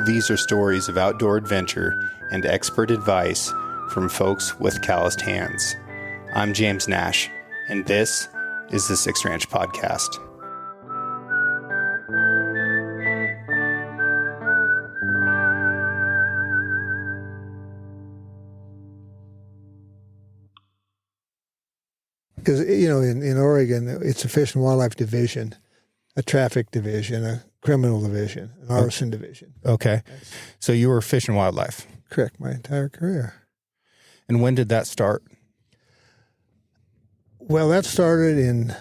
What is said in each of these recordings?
These are stories of outdoor adventure and expert advice from folks with calloused hands. I'm James Nash, and this is the Six Ranch Podcast. Because, in Oregon, it's a Fish and Wildlife Division, a traffic division, a criminal division, an arson division. Okay. So you were Fish and Wildlife. Correct, my entire career. And when did that start? Well, that started in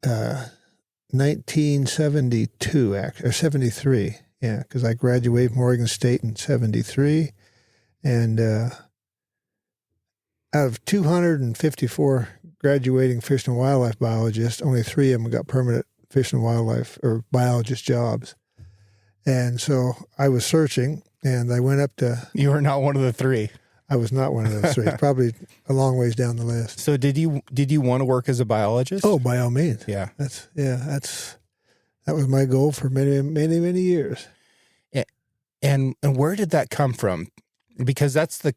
1972, or 73. Yeah, because I graduated from Oregon State in 73. And out of 254 graduating fish and wildlife biologists, only 3 of them got permanent fish and wildlife or biologist jobs. And so I was searching, and I went up to... You were not one of the 3. I was not one of those 3. Probably a long ways down the list. So did you want to work as a biologist? Oh, by all means. Yeah. That was my goal for many, many, many years. And where did that come from? Because that's the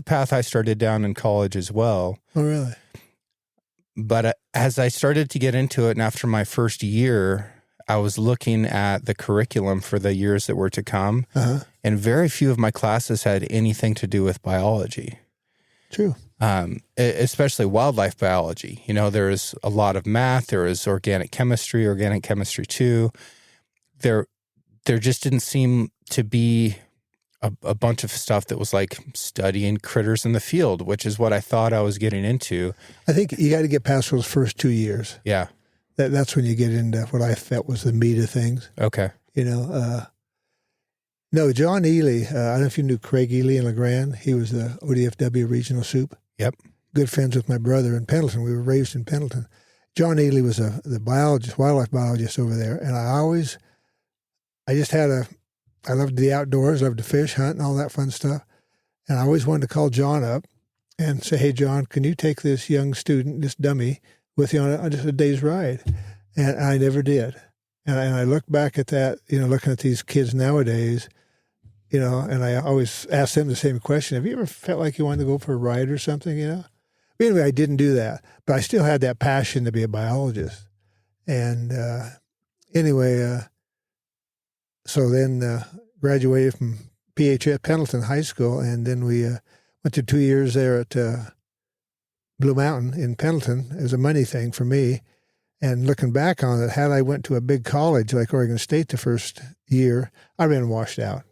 path I started down in college as well. Oh, really? But as I started to get into it, and after my first year, I was looking at the curriculum for the years that were to come, and very few of my classes had anything to do with biology. True. Especially wildlife biology. There is a lot of math. There is organic chemistry 2. There just didn't seem to be a bunch of stuff that was like studying critters in the field, which is what I thought I was getting into. I think you got to get past those first 2 years. Yeah. That's when you get into what I felt was the meat of things. Okay. No, John Ely, I don't know if you knew Craig Ely in LeGrand. He was the ODFW regional soup. Yep. Good friends with my brother in Pendleton. We were raised in Pendleton. John Ely was the wildlife biologist over there. And I loved the outdoors, loved to fish, hunt, and all that fun stuff. And I always wanted to call John up and say, hey, John, can you take this young student, this dummy, with you on just a day's ride? And I never did. And I look back at that, looking at these kids nowadays, and I always ask them the same question. Have you ever felt like you wanted to go for a ride or something, But anyway, I didn't do that. But I still had that passion to be a biologist. And so then graduated from PHS Pendleton High School, and then we went to 2 years there at Blue Mountain in Pendleton as a money thing for me. And looking back on it, had I went to a big college like Oregon State the first year, I'd been washed out.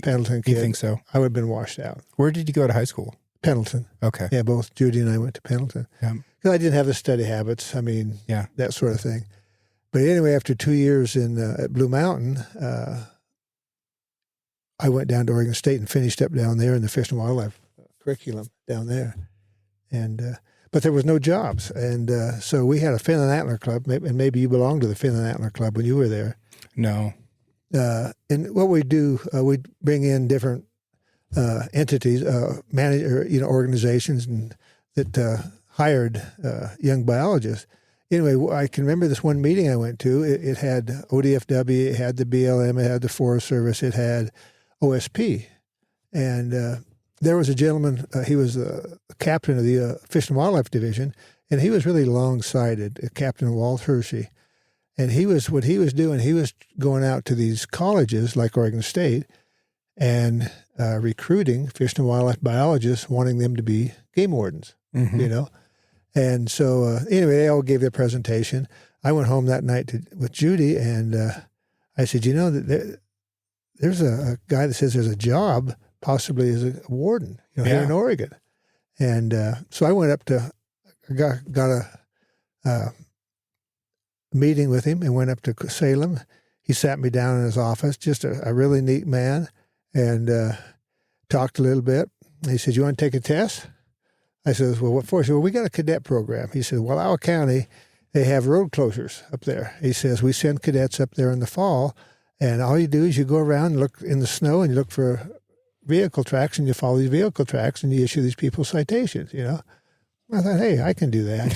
Pendleton kid. You think so? I would have been washed out. Where did you go to high school? Pendleton. Okay. Yeah, both Judy and I went to Pendleton. Yeah. Because I didn't have the study habits. That sort of thing. But anyway, after 2 years at Blue Mountain, I went down to Oregon State and finished up down there in the Fish and Wildlife curriculum down there. And but there was no jobs. And so we had a fin and antler club, and maybe you belonged to the fin and antler club when you were there. No. And what we do, we bring in different entities, organizations that hired young biologists. Anyway, I can remember this one meeting I went to. It had ODFW, it had the BLM, it had the Forest Service, it had OSP. And there was a gentleman, he was a captain of the Fish and Wildlife Division, and he was really long-sighted, Captain Walt Hershey. And what he was doing, he was going out to these colleges like Oregon State and recruiting fish and wildlife biologists, wanting them to be game wardens, And so anyway, they all gave their presentation. I went home that night with Judy, and I said, there's a guy that says there's a job possibly as a warden here in Oregon. And so I went up got a meeting with him and went up to Salem. He sat me down in his office, just a really neat man, and talked a little bit. He said, you want to take a test? I said, well, what for? He said, well, we got a cadet program. He said, well, our county, they have road closures up there. He says, we send cadets up there in the fall, and all you do is you go around and look in the snow and you look for vehicle tracks, and you follow these vehicle tracks, and you issue these people citations, I thought, hey, I can do that,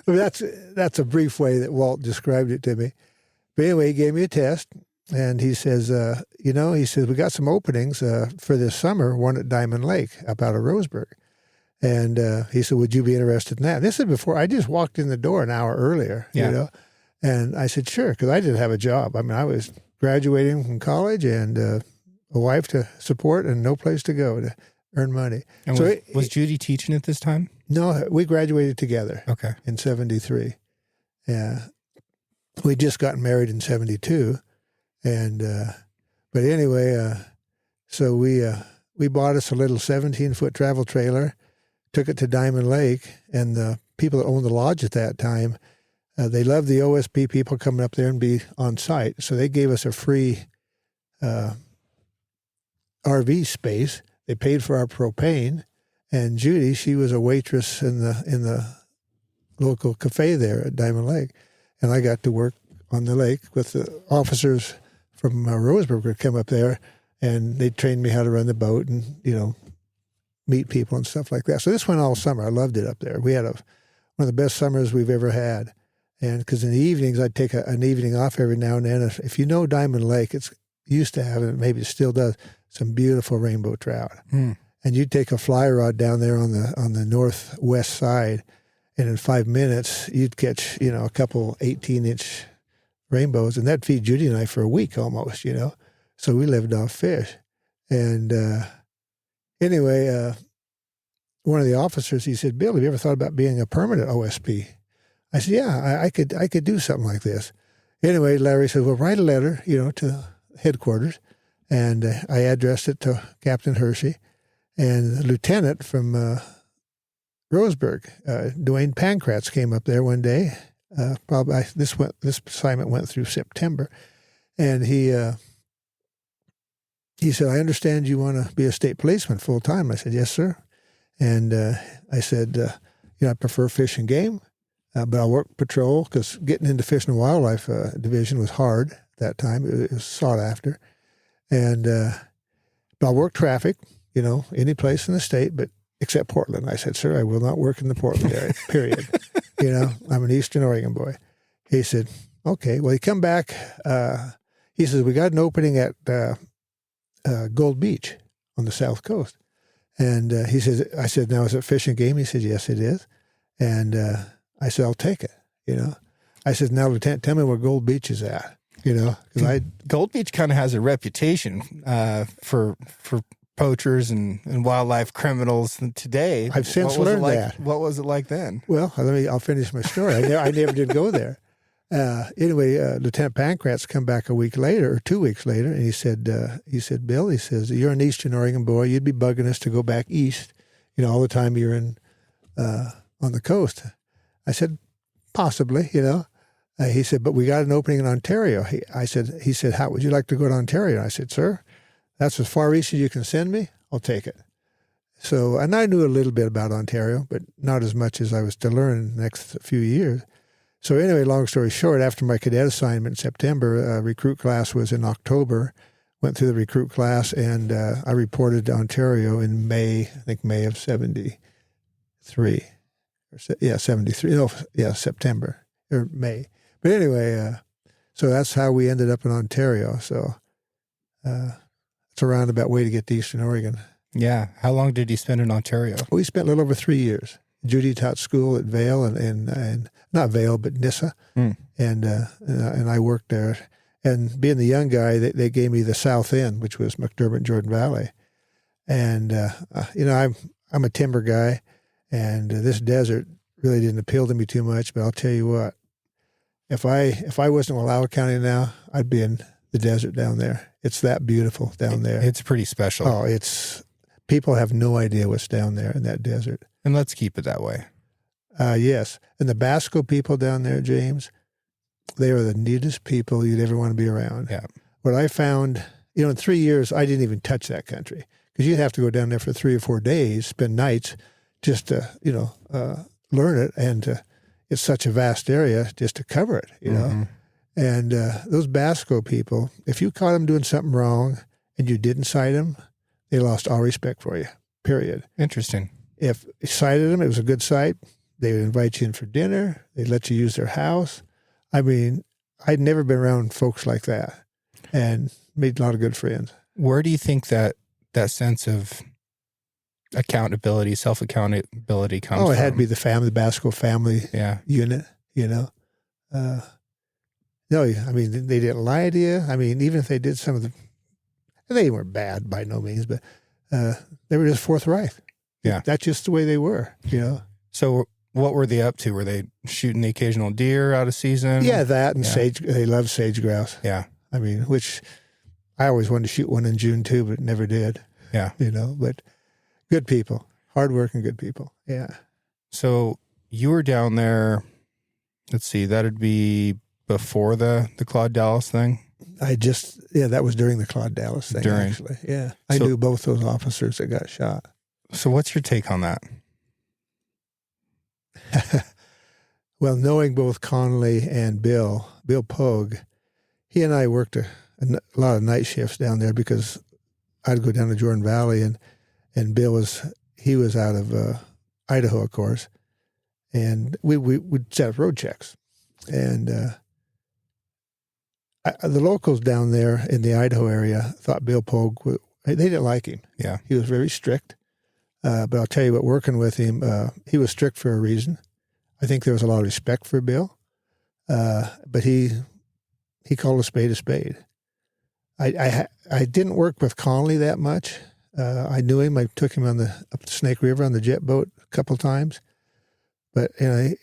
That's a brief way that Walt described it to me. But anyway, he gave me a test, And he says, he says, we got some openings for this summer, one at Diamond Lake up out of Roseburg. And he said, would you be interested in that? This is before I just walked in the door an hour earlier, And I said, sure, because I didn't have a job. I mean, I was graduating from college and a wife to support and no place to go to earn money. And was Judy teaching at this time? No, we graduated together. Okay. In 73. Yeah. We'd just gotten married in 72. And, but anyway, so we bought us a little 17-foot travel trailer, took it to Diamond Lake, and the people that owned the lodge at that time, they loved the OSP people coming up there and be on site. So they gave us a free RV space. They paid for our propane. And Judy, she was a waitress in the local cafe there at Diamond Lake. And I got to work on the lake with the officers from Roseburg would come up there, and they trained me how to run the boat and, meet people and stuff like that. So this went all summer. I loved it up there. We had one of the best summers we've ever had. And because in the evenings, I'd take an evening off every now and then. If you know Diamond Lake, it's used to have, and maybe it still does, some beautiful rainbow trout. And you'd take a fly rod down there on the northwest side, and in 5 minutes, you'd catch, a couple 18-inch rainbows, and that'd feed Judy and I for a week almost, So we lived off fish. And anyway, one of the officers, he said, Bill, have you ever thought about being a permanent OSP? I said, yeah, I could do something like this. Anyway, Larry said, well, write a letter, to headquarters. And I addressed it to Captain Hershey. And the lieutenant from Roseburg, Dwayne Pankratz, came up there one day. This assignment went through September. And he said, I understand you want to be a state policeman full time. I said, yes, sir. And I said, I prefer fish and game, but I'll work patrol because getting into Fish and Wildlife Division was hard at that time. It was sought after. And but I'll work traffic, any place in the state, but except Portland. I said, sir, I will not work in the Portland area, period. I'm an Eastern Oregon boy. He said, okay. Well, he come back. He says, we got an opening at Gold Beach on the South Coast. And he says, I said, now is it fish and game? He said, yes, it is. And I said, I'll take it, I said, now, Lieutenant, tell me where Gold Beach is at, because Gold Beach kind of has a reputation for poachers and wildlife criminals today. I've since learned that. What was it like then? Well, I'll finish my story. I never did go there. Anyway, Lieutenant Pankratz come back a week later or 2 weeks later, and he said, Bill, he says, you're an Eastern Oregon boy. You'd be bugging us to go back east, all the time you're in on the coast. I said, possibly, he said, but we got an opening in Ontario. He said, how would you like to go to Ontario? I said, sir, that's as far east as you can send me. I'll take it. So, and I knew a little bit about Ontario, but not as much as I was to learn in the next few years. So anyway, long story short, after my cadet assignment in September, recruit class was in October, went through the recruit class, and I reported to Ontario in May of 73. 73. No, September or May. But anyway, so that's how we ended up in Ontario. So it's a roundabout way to get to Eastern Oregon. Yeah. How long did you spend in Ontario? We spent a little over 3 years. Judy taught school at Vail and not Vail, but Nissa. And I worked there. And being the young guy, they gave me the South End, which was McDermott, Jordan Valley. And, I'm a timber guy, and this desert really didn't appeal to me too much. But I'll tell you what, if I wasn't in Wallowa County now, I'd be in the desert down there. It's that beautiful down there. It's pretty special. Oh, people have no idea what's down there in that desert. And let's keep it that way. Yes. And the Basco people down there, James, they are the neatest people you'd ever want to be around. Yeah. What I found, in 3 years, I didn't even touch that country because you'd have to go down there for 3 or 4 days, spend nights just to, learn it. And it's such a vast area just to cover it, Mm-hmm. And those Basco people, if you caught them doing something wrong and you didn't cite them, they lost all respect for you, period. Interesting. If you cited them, it was a good site. They would invite you in for dinner. They'd let you use their house. I mean, I'd never been around folks like that. and made a lot of good friends. Where do you think that sense of accountability, self-accountability comes from? Oh, it had to be the Basco family unit, No, I mean, they didn't lie to you. I mean, even if they did they weren't bad by no means, but they were just forthright. Yeah. That's just the way they were, So what were they up to? Were they shooting the occasional deer out of season? Yeah, that and sage. They love sage grouse. Yeah. I mean, which I always wanted to shoot one in June too, but never did. Yeah. But good people, hardworking good people. Yeah. So you were down there, let's see, that'd be before the Claude Dallas thing? That was during the Claude Dallas thing, actually. Yeah. I knew both those officers that got shot. So what's your take on that? Well, knowing both Connolly and Bill Pogue, he and I worked a lot of night shifts down there because I'd go down to Jordan Valley and Bill was out of Idaho, of course, and we'd set up road checks. And the locals down there in the Idaho area thought Bill Pogue, they didn't like him. Yeah. He was very strict. But I'll tell you what, working with him, he was strict for a reason. I think there was a lot of respect for Bill, but he called a spade a spade. I didn't work with Connolly that much. I knew him. I took him up the Snake River on the jet boat a couple times. But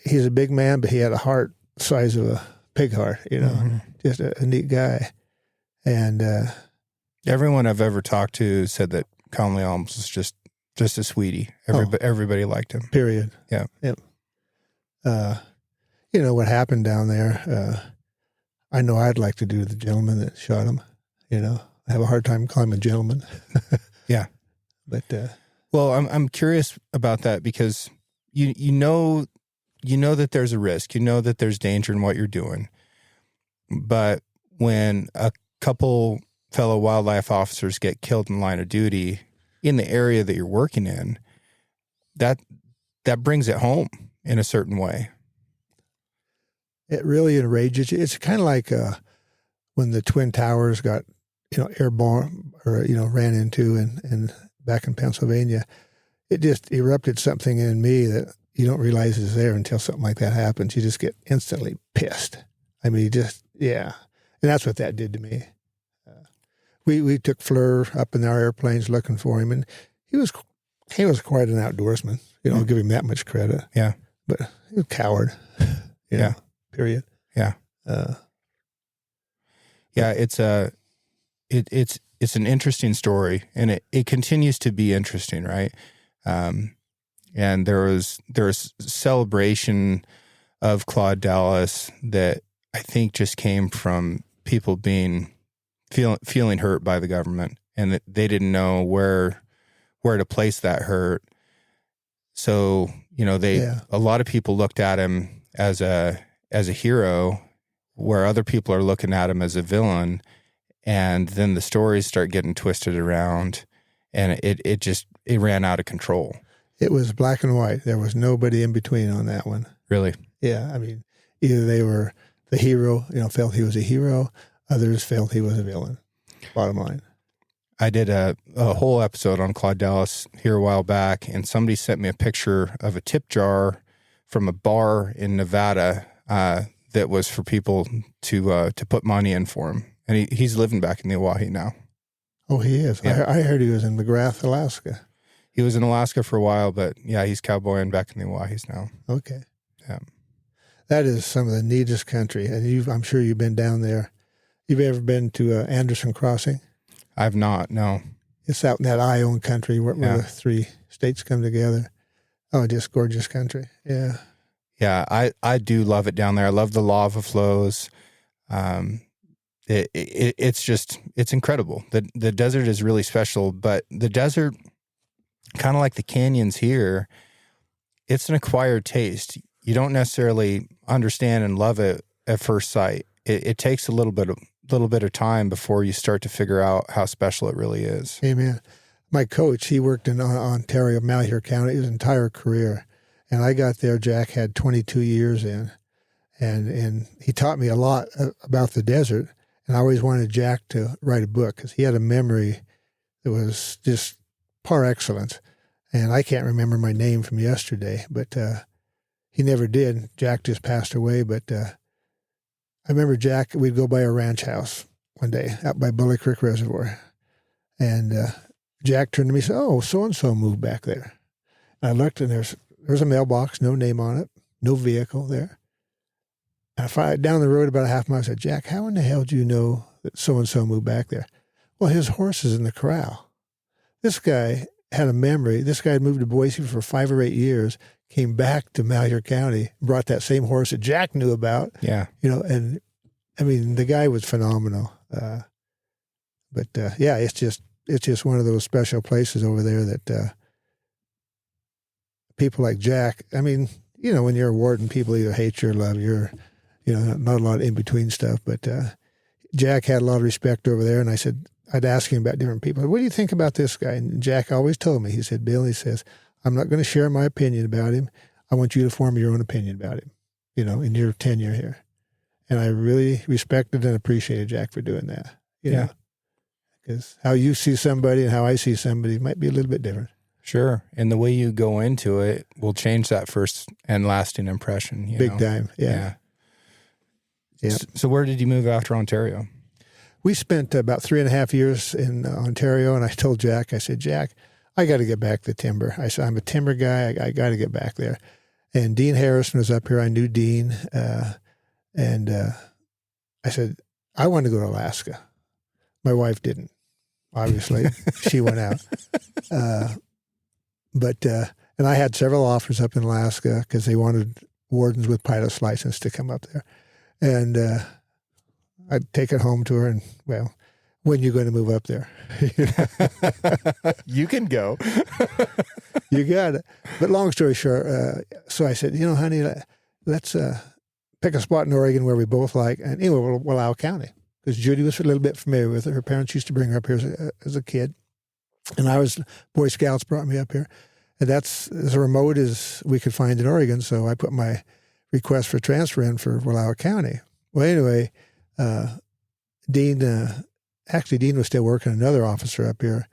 he's a big man, but he had a heart the size of a pig heart. Just a neat guy. And everyone I've ever talked to said that Connolly Alms was just a sweetie. Everybody liked him. Period. Yeah. Yep. What happened down there, I know I'd like to do the gentleman that shot him. I have a hard time calling him a gentleman. Yeah. But well, I'm curious about that because you know that there's a risk. You know that there's danger in what you're doing. But when a couple fellow wildlife officers get killed in line of duty in the area that you're working in, that brings it home in a certain way. It really enrages you. It's kind of like when the Twin Towers got, airborne or, ran into and back in Pennsylvania. It just erupted something in me that you don't realize is there until something like that happens. You just get instantly pissed. I mean, yeah. And that's what that did to me. We took Fleur up in our airplanes looking for him, and he was quite an outdoorsman. I'll give him that much credit. Yeah. But he was a coward. Yeah. Period. Yeah. Yeah, it's an interesting story, and it continues to be interesting, right? And there was celebration of Claude Dallas that I think just came from people feeling hurt by the government, and that they didn't know where to place that hurt. So a lot of people looked at him as a hero, where other people are looking at him as a villain. And then the stories start getting twisted around, and it ran out of control. It was black and white. There was nobody in between on that one. Really? Yeah. I mean, either they were the hero, felt he was a hero. Others felt he was a villain. Bottom line. I did a whole episode on Claude Dallas here a while back, and somebody sent me a picture of a tip jar from a bar in Nevada that was for people to put money in for him. And he's living back in the Owyhee now. Oh, he is? Yeah. I heard he was in McGrath, Alaska. He was in Alaska for a while, but yeah, he's cowboying back in the Owyhees now. Okay. Yeah. That is some of the neatest country. And I'm sure you've been down there. You've ever been to Anderson Crossing? I've not, no. It's out in that I-own country where the three states come together. Oh, just gorgeous country. Yeah. Yeah, I do love it down there. I love the lava flows. It's incredible. The desert is really special, but the desert, kind of like the canyons here, it's an acquired taste. You don't necessarily understand and love it at first sight. It takes a little bit of time before you start to figure out how special it really is. Amen. My coach, he worked in Ontario, Malheur County his entire career. And I got there, Jack had 22 years in. And he taught me a lot about the desert. And I always wanted Jack to write a book because he had a memory that was just par excellence. And I can't remember my name from yesterday, but he never did. Jack just passed away. But I remember Jack, we'd go by a ranch house one day out by Bully Creek Reservoir. And Jack turned to me and said, "Oh, so-and-so moved back there." And I looked, and there's a mailbox, no name on it, no vehicle there. And down the road about a half mile, I said, "Jack, how in the hell do you know that so-and-so moved back there?" "Well, his horse is in the corral." This guy had a memory. This guy had moved to Boise for 5 or 8 years, came back to Malheur County, brought that same horse that Jack knew about. Yeah. And I mean, the guy was phenomenal. But it's just one of those special places over there that people like Jack, I mean, when you're a warden, people either hate you or love you, or, not a lot of in-between stuff. But Jack had a lot of respect over there, and I'd ask him about different people. "What do you think about this guy?" And Jack always told me, he said, "Bill," he says, "I'm not going to share my opinion about him. I want you to form your own opinion about him, in your tenure here." And I really respected and appreciated Jack for doing that. Yeah. Because how you see somebody and how I see somebody might be a little bit different. Sure. And the way you go into it will change that first and lasting impression. Big time. Yeah. So where did you move after Ontario? We spent about 3.5 years in Ontario, and I told Jack, I said, "Jack, I got to get back to timber." I said, "I'm a timber guy. I got to get back there." And Dean Harrison was up here. I knew Dean. And I said, "I want to go to Alaska." My wife didn't, obviously. She went out. And I had several offers up in Alaska because they wanted wardens with pilot's license to come up there. And I'd take it home to her and, "Well, when are you going to move up there?" You can go. You got it. But long story short, so I said, "Honey, let's pick a spot in Oregon where we both like." And anyway, Wallowa County. Because Judy was a little bit familiar with it. Her parents used to bring her up here as a kid. And Boy Scouts brought me up here. And that's as remote as we could find in Oregon. So I put my request for transfer in for Wallowa County. Well, anyway, Dean was still working, another officer up here.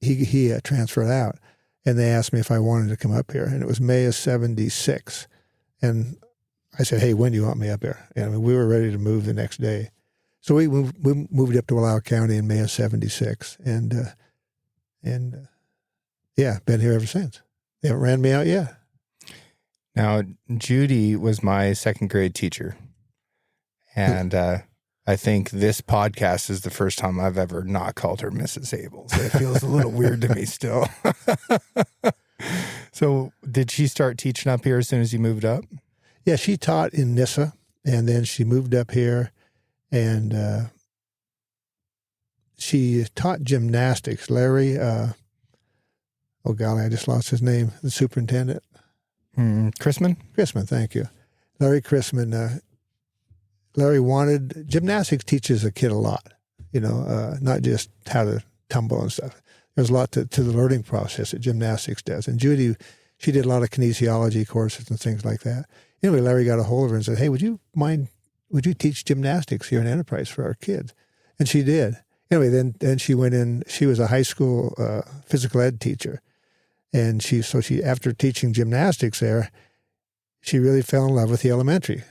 He transferred out. And they asked me if I wanted to come up here. And it was May of 76. And I said, "Hey, when do you want me up here?" And we were ready to move the next day. So we moved up to Wallowa County in May of 76. And been here ever since. They haven't ran me out yet. Now, Judy was my second grade teacher. And I think this podcast is the first time I've ever not called her Mrs. Abel. So it feels a little weird to me still. So did she start teaching up here as soon as you moved up? Yeah, she taught in Nissa, and then she moved up here, and she taught gymnastics. Larry, oh golly, I just lost his name, the superintendent. Chrisman? Chrisman, thank you. Larry Chrisman. Larry wanted, gymnastics teaches a kid a lot, not just how to tumble and stuff. There's a lot to the learning process that gymnastics does. And Judy, she did a lot of kinesiology courses and things like that. Anyway, Larry got a hold of her and said, "Hey, would you teach gymnastics here in Enterprise for our kids?" And she did. Anyway, then she went in, she was a high school physical ed teacher. And she after teaching gymnastics there, she really fell in love with the elementary.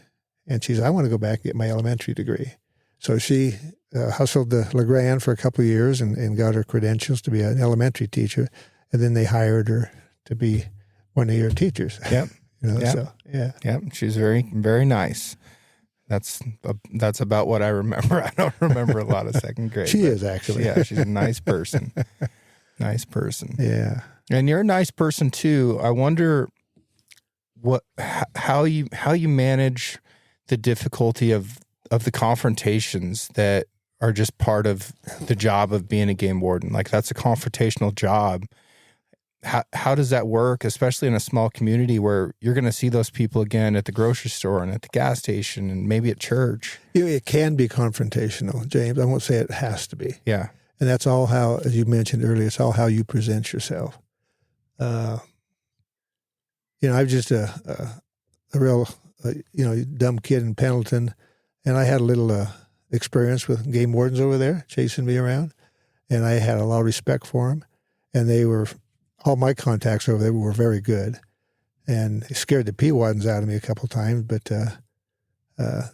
And she said, "I want to go back and get my elementary degree." So she hustled to LeGrand for a couple of years and got her credentials to be an elementary teacher. And then they hired her to be one of your teachers. Yep. So, yeah. Yep. She's very, very nice. That's about what I remember. I don't remember a lot of second grade. She is, actually. Yeah, she's a nice person. Nice person. Yeah. And you're a nice person too. I wonder how you manage the difficulty of the confrontations that are just part of the job of being a game warden. Like, that's a confrontational job. How does that work, especially in a small community where you're going to see those people again at the grocery store and at the gas station and maybe at church? It can be confrontational, James. I won't say it has to be. Yeah. And that's all how, as you mentioned earlier, it's all how you present yourself. I'm just a real, dumb kid in Pendleton, And I had a little experience with game wardens over there chasing me around, and I had a lot of respect for them. And all my contacts over there were very good, and it scared the Peawodens out of me a couple times, but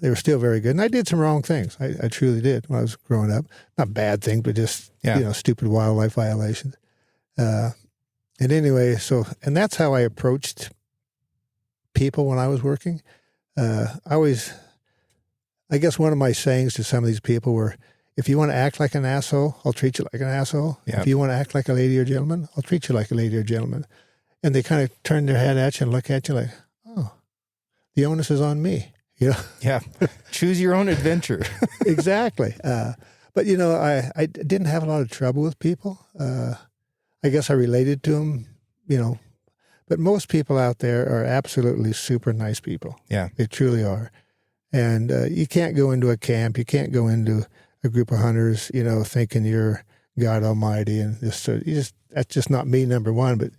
they were still very good. And I did some wrong things. I truly did when I was growing up. Not bad things, but just, stupid wildlife violations. And anyway, and that's how I approached people when I was working. I guess one of my sayings to some of these people were, if you want to act like an asshole, I'll treat you like an asshole. Yep. If you want to act like a lady or gentleman, I'll treat you like a lady or gentleman. And they kind of turn their head at you and look at you like, oh, the onus is on me. Yeah. Choose your own adventure. Exactly. But, I didn't have a lot of trouble with people. I guess I related to them, But most people out there are absolutely super nice people. Yeah. They truly are. And you can't go into a camp, you can't go into a group of hunters, thinking you're God Almighty, and that's just not me, number one. But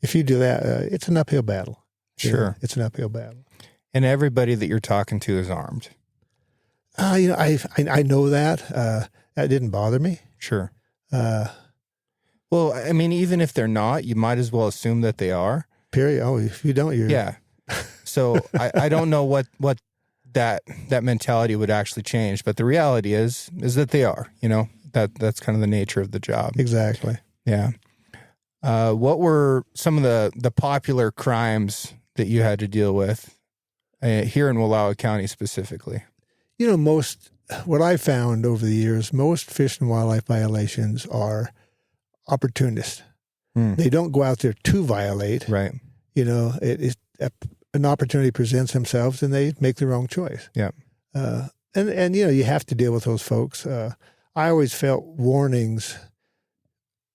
if you do that, it's an uphill battle. Sure. It's an uphill battle. And everybody that you're talking to is armed. I know that. That didn't bother me. Sure. Well, I mean, even if they're not, you might as well assume that they are. Period. Oh, if you don't, you're... Yeah. So I don't know what that mentality would actually change, but the reality is that they are, that's kind of the nature of the job. Exactly. Yeah. What were some of the popular crimes that you had to deal with here in Wallowa County specifically? What I found over the years, most fish and wildlife violations are opportunists. They don't go out there to violate. Right. An opportunity presents themselves and they make the wrong choice. Yeah. And you have to deal with those folks. I always felt warnings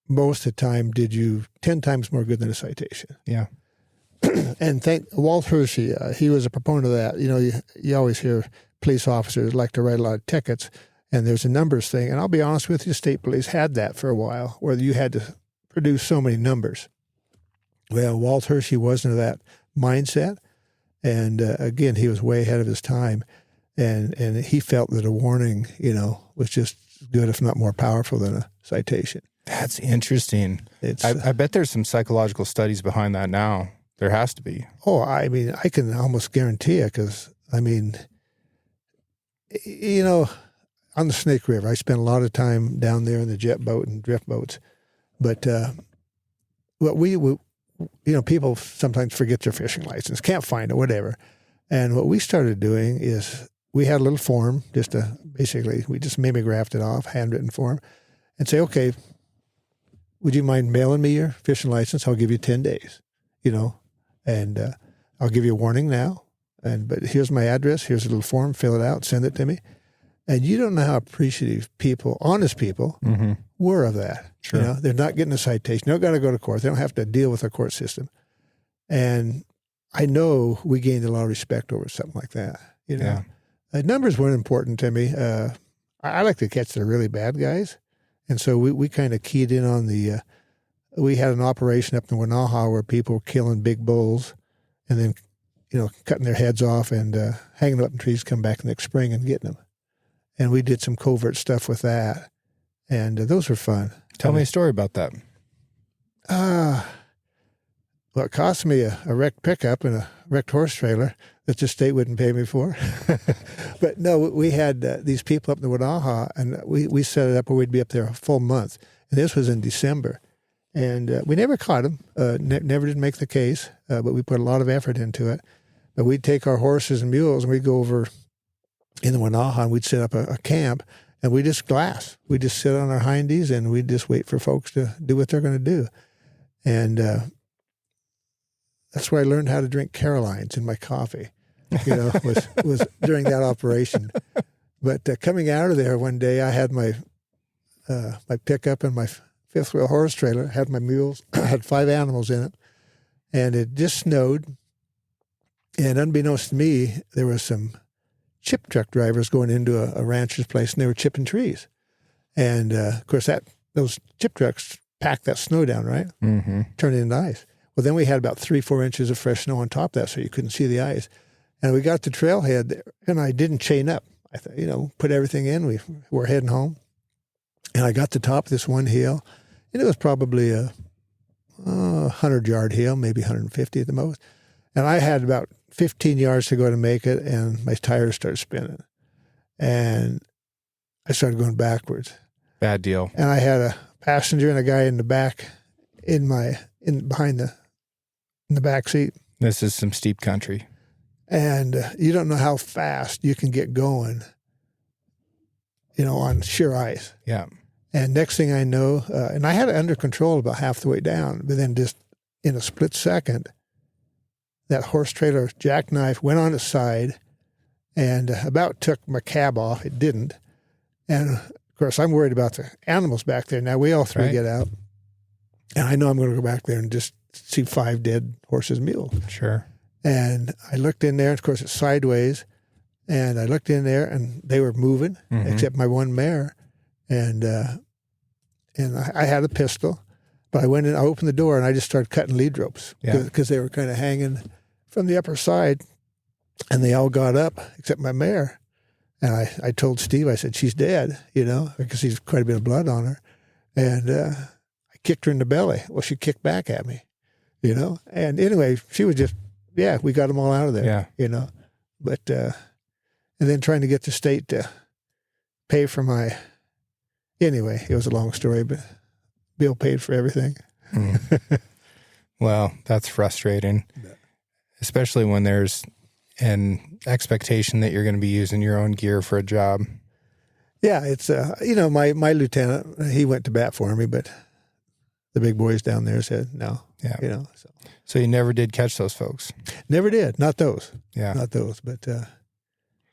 most of the time did you 10 times more good than a citation. Yeah. And Walt Hershey, he was a proponent of that. You always hear police officers like to write a lot of tickets, and there's a numbers thing. And I'll be honest with you, state police had that for a while, where you had to produce so many numbers. Well, Walt Hershey wasn't of that mindset. And again, he was way ahead of his time. And he felt that a warning, was just as good, if not more powerful than a citation. That's interesting. I bet there's some psychological studies behind that now. There has to be. Oh, I mean, I can almost guarantee it because, on the Snake River, I spent a lot of time down there in the jet boat and drift boats. But people sometimes forget their fishing license, can't find it, whatever. And what we started doing is we had a little form, we just mimeographed it off, handwritten form, and say, okay, would you mind mailing me your fishing license? I'll give you 10 days, and I'll give you a warning now. But here's my address. Here's a little form. Fill it out. Send it to me. And you don't know how appreciative people, honest people, were of that. Sure. They're not getting a citation. They don't got to go to court. They don't have to deal with a court system. And I know we gained a lot of respect over something like that. Yeah. Numbers weren't important to me. I like to catch the really bad guys. And so we kind of keyed in on we had an operation up in Owyhee where people were killing big bulls and then, cutting their heads off and hanging them up in trees, come back next spring and getting them. And we did some covert stuff with that. And those were fun. Tell me a story about that. Well, it cost me a wrecked pickup and a wrecked horse trailer that the state wouldn't pay me for. But no, we had these people up in the Owyhee, and we set it up where we'd be up there a full month. And this was in December. And we never caught them, never did make the case, but we put a lot of effort into it. But we'd take our horses and mules and we'd go over in the Owyhee and we'd set up a camp and we just glass. We just sit on our hindies and we'd just wait for folks to do what they're going to do. And that's where I learned how to drink Carolines in my coffee, was during that operation. But coming out of there one day, I had my pickup and my fifth wheel horse trailer, had my mules, had 5 animals in it, and it just snowed. And unbeknownst to me, there was some chip truck drivers going into a rancher's place, and they were chipping trees. And, of course, those chip trucks packed that snow down, right? Mm-hmm. Turned it into ice. Well, then we had about 3-4 inches of fresh snow on top of that, so you couldn't see the ice. And we got the trailhead there, and I didn't chain up. I thought, put everything in. We were heading home. And I got to the top of this one hill, and it was probably a 100-yard hill, maybe 150 at the most. And I had about 15 yards to go to make it, and my tires started spinning. And I started going backwards. Bad deal. And I had a passenger and a guy in the back, behind in the back seat. This is some steep country. And you don't know how fast you can get going, on sheer ice. Yeah. And next thing I know, and I had it under control about half the way down, but then just in a split second, that horse trailer jackknife went on its side and about took my cab off. It didn't. And, of course, I'm worried about the animals back there. Now, we all three get out. And I know I'm going to go back there and just see 5 dead horses and mules. Sure. And I looked in there. Of course, it's sideways. And I looked in there, and they were moving, except my one mare. And I had a pistol, but I went in, I opened the door, and I just started cutting lead ropes because they were kind of hanging from the upper side, and they all got up except my mare. And I told Steve, I said, she's dead, because there's quite a bit of blood on her. And I kicked her in the belly. Well, she kicked back at me, And anyway, she was just, we got them all out of there, But, and then trying to get the state to pay for my... Anyway, it was a long story, but Bill paid for everything. Well, that's frustrating, especially when there's an expectation that you're going to be using your own gear for a job. Yeah, it's, my lieutenant, he went to bat for me, but the big boys down there said no. Yeah. So you never did catch those folks? Never did. Not those. Yeah. Not those. But there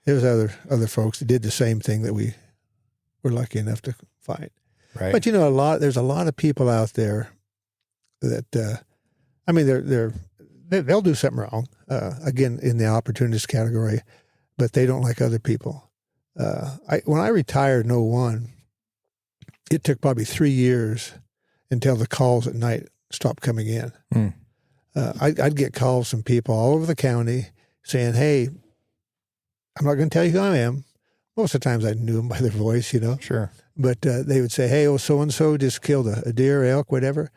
was other folks that did the same thing that we were lucky enough to find. Right. But there's a lot of people out there that they'll do something wrong. Again, in the opportunist category, but they don't like other people. When I retired in 2001, it took probably 3 years until the calls at night stopped coming in. I'd get calls from people all over the county saying, "Hey, I'm not going to tell you who I am." Most of the times I knew them by their voice, Sure. But they would say, "Hey, so-and-so just killed a deer, elk, whatever.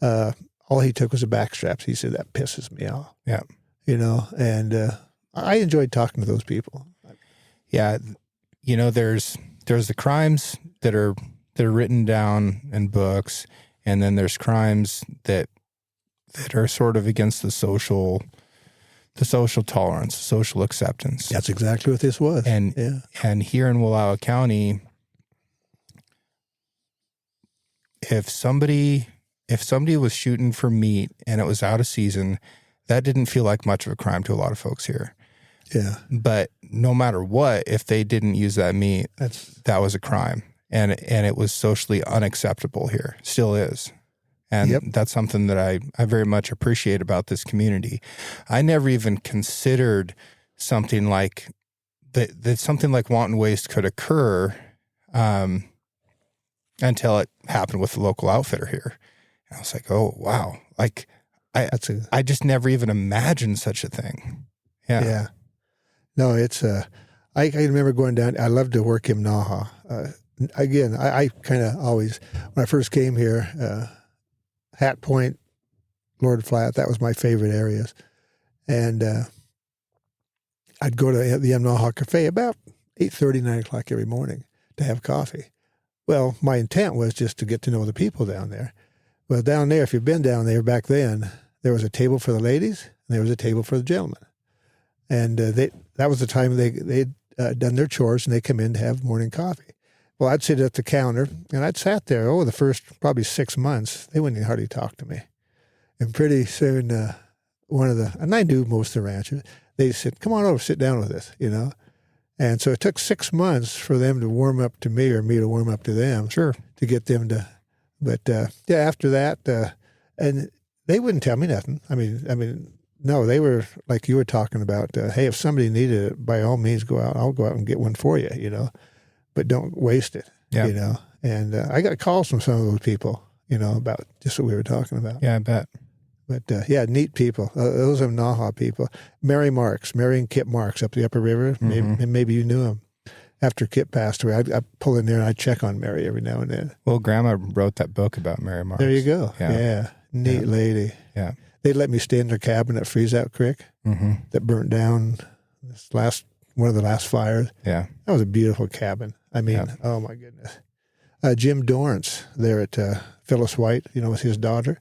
All he took was a backstraps." He said, "That pisses me off." Yeah. And I enjoyed talking to those people. Yeah. There's the crimes that are written down in books, and then there's crimes that are sort of against the social tolerance, social acceptance. That's exactly what this was. And here in Wallowa County, if somebody was shooting for meat and it was out of season, that didn't feel like much of a crime to a lot of folks here. Yeah. But no matter what, if they didn't use that meat, that was a crime. And it was socially unacceptable here. Still is. And that's something that I very much appreciate about this community. I never even considered something like that something like wanton waste could occur until it happened with the local outfitter here. And I was like, oh, wow. Like, I just never even imagined such a thing. Yeah. Yeah. No, it's, I remember going down, I loved to work in Naha. Again, I kind of always, when I first came here, Hat Point, Lord Flat, that was my favorite areas. And I'd go to the Naha Cafe about 8:30, 9 o'clock every morning to have coffee. Well, my intent was just to get to know the people down there. Well, down there, if you've been down there back then, there was a table for the ladies and there was a table for the gentlemen. And that was the time they'd done their chores and they come in to have morning coffee. Well, I'd sit at the counter, and I'd sat there, the first probably 6 months, they wouldn't even hardly talk to me. And pretty soon, and I knew most of the ranchers, they said, "Come on over, sit down with us," And so it took 6 months for them to warm up to me or me to warm up to them. Sure. To get them to, but after that, and they wouldn't tell me nothing. I mean, no, they were like you were talking about, hey, if somebody needed it, by all means, go out. I'll go out and get one for you, but don't waste it, And I got calls from some of those people, about just what we were talking about. Yeah, I bet. But yeah, neat people. Those are Naha people. Mary and Kip Marks up the Upper River. Maybe you knew him. After Kip passed away, I pull in there and I check on Mary every now and then. Well, Grandma wrote that book about Mary Marks. There you go. Yeah. Neat lady. Yeah. They let me stay in their cabin at Freeze Out Creek that burnt down one of the last fires. Yeah. That was a beautiful cabin. I mean, oh my goodness. Jim Dorrance there at Phyllis White, with his daughter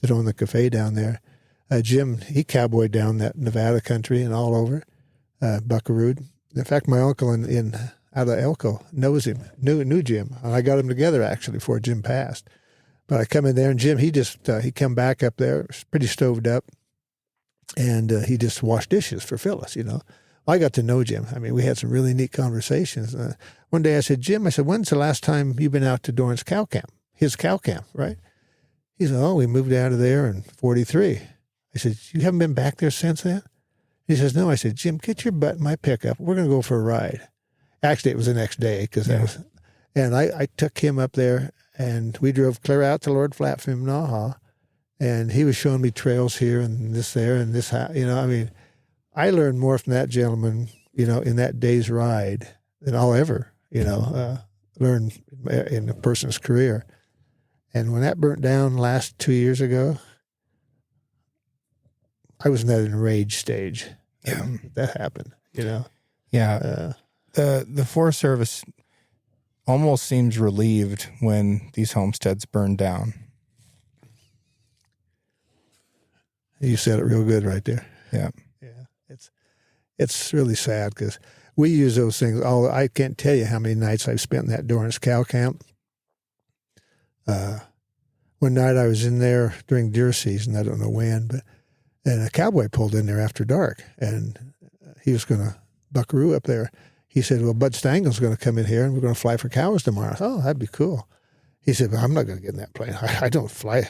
that owned the cafe down there. Jim, he cowboyed down that Nevada country and all over, Buckaroo. In fact, my uncle in out of Elko knows him, knew Jim. And I got him together actually before Jim passed. But I come in there and Jim, he come back up there, pretty stoved up, and he just washed dishes for Phyllis, I got to know Jim. I mean, we had some really neat conversations. One day I said, Jim, when's the last time you've been out to Dorrance cow camp? His cow camp, right? He said, we moved out of there in 43. I said, you haven't been back there since then? He says, no. I said, Jim, get your butt in my pickup. We're going to go for a ride. Actually, it was the next day and I took him up there and we drove clear out to Lord Flat from Naha, and he was showing me trails here and this there and this, I learned more from that gentleman, in that day's ride than I'll ever, learn in a person's career. And when that burnt down last 2 years ago, I was in that enraged stage. Yeah. That happened, Yeah. The Forest Service almost seems relieved when these homesteads burned down. You said it real good right there. Yeah. Yeah. It's really sad because we use those things. I can't tell you how many nights I've spent in that Dorrance cow camp. One night I was in there during deer season. I don't know when, and a cowboy pulled in there after dark, and he was going to buckaroo up there. He said, well, Bud Stangle's going to come in here, and we're going to fly for cows tomorrow. Oh, that'd be cool. He said, well, I'm not going to get in that plane. I don't fly,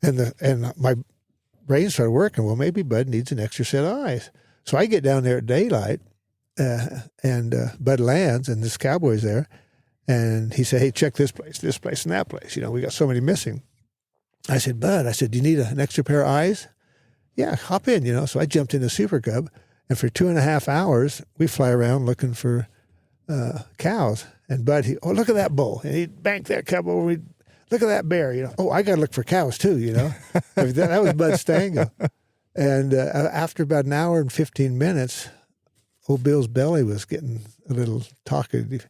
And my brain started working. Well, maybe Bud needs an extra set of eyes. So I get down there at daylight, and Bud lands, and this cowboy's there. And he said, hey, check this place, and that place. We got so many missing. I said, Bud, do you need an extra pair of eyes? Yeah, hop in, So I jumped in a Super Cub, and for 2.5 hours, we fly around looking for cows. And Bud, look at that bull. And he'd bank that cub over. Look at that bear. I got to look for cows too, That was Bud Stangle. And after about an hour and 15 minutes, old Bill's belly was getting a little talkative.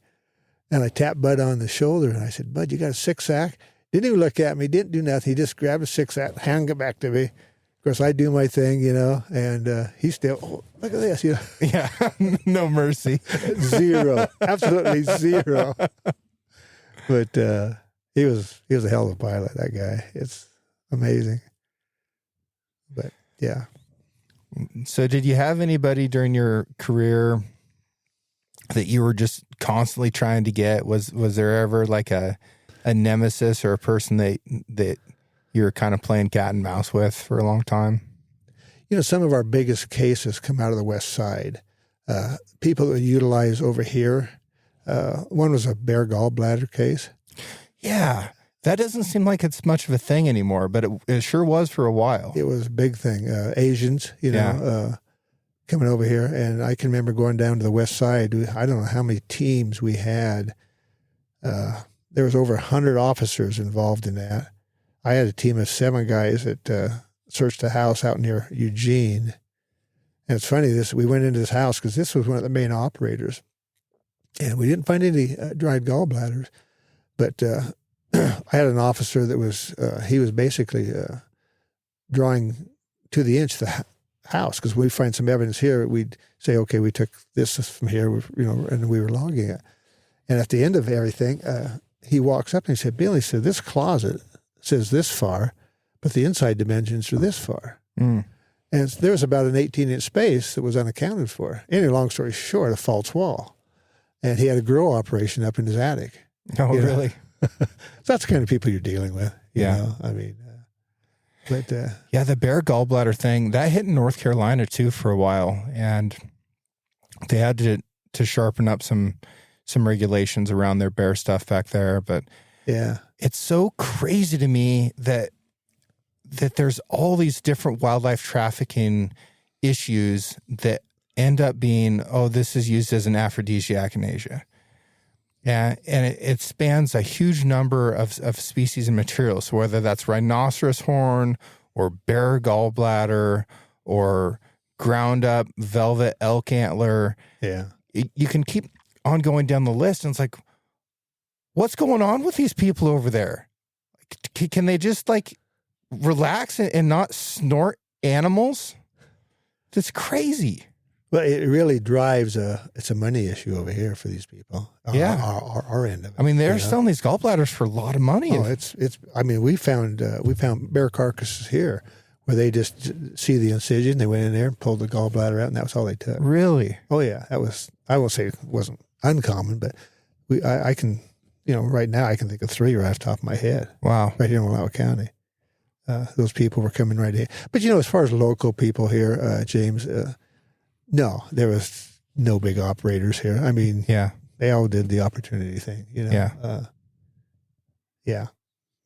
And I tapped Bud on the shoulder, and I said, Bud, you got a six-sack? Didn't even look at me, didn't do nothing. He just grabbed a six-sack, handed it back to me. Of course, I do my thing, and he still, look at this, Yeah, no mercy. Zero, absolutely zero. But he was a hell of a pilot, that guy. It's amazing. But, yeah. So did you have anybody during your career that you were just constantly trying to get? Was there ever like a nemesis or a person that you were kind of playing cat and mouse with for a long time? Some of our biggest cases come out of the West Side. People that utilize over here. One was a bear gallbladder case. Yeah. That doesn't seem like it's much of a thing anymore, but it sure was for a while. It was a big thing. Asians, coming over here. And I can remember going down to the West Side. I don't know how many teams we had. There was over 100 officers involved in that. I had a team of 7 guys that searched a house out near Eugene. And it's funny, we went into this house because this was one of the main operators. And we didn't find any dried gallbladders. But I had an officer that was, he was basically drawing to the inch the house, because we find some evidence here. We'd say, okay, we took this from here, and we were logging it. And at the end of everything, he walks up and he said, Billy, this closet says this far, but the inside dimensions are this far. Mm. And there was about an 18-inch space that was unaccounted for. Anyway, long story short, a false wall. And he had a grow operation up in his attic. Oh, really? So that's the kind of people you're dealing with. Yeah. Yeah, the bear gallbladder thing, that hit in North Carolina too for a while. And they had to sharpen up some regulations around their bear stuff back there. But yeah, it's so crazy to me that that there's all these different wildlife trafficking issues that end up being, this is used as an aphrodisiac in Asia. And it spans a huge number of species and materials. So whether that's rhinoceros horn or bear gallbladder or ground up velvet elk antler. Yeah. You can keep on going down the list. And it's like, what's going on with these people over there? Can they just like relax and not snort animals? That's crazy. Well, it really drives it's a money issue over here for these people. Yeah. Our end of it. I mean, they're selling these gallbladders for a lot of money. Oh, I mean, we found bear carcasses here where they just see the incision, they went in there and pulled the gallbladder out, and that was all they took. Really? Oh yeah, that was. I won't say it wasn't uncommon, but I can, right now I can think of 3 right off the top of my head. Wow. Right here in Wallowa County, those people were coming right in. But as far as local people here, James, no, there was no big operators here. I mean, yeah, they all did the opportunity thing. Yeah. Yeah,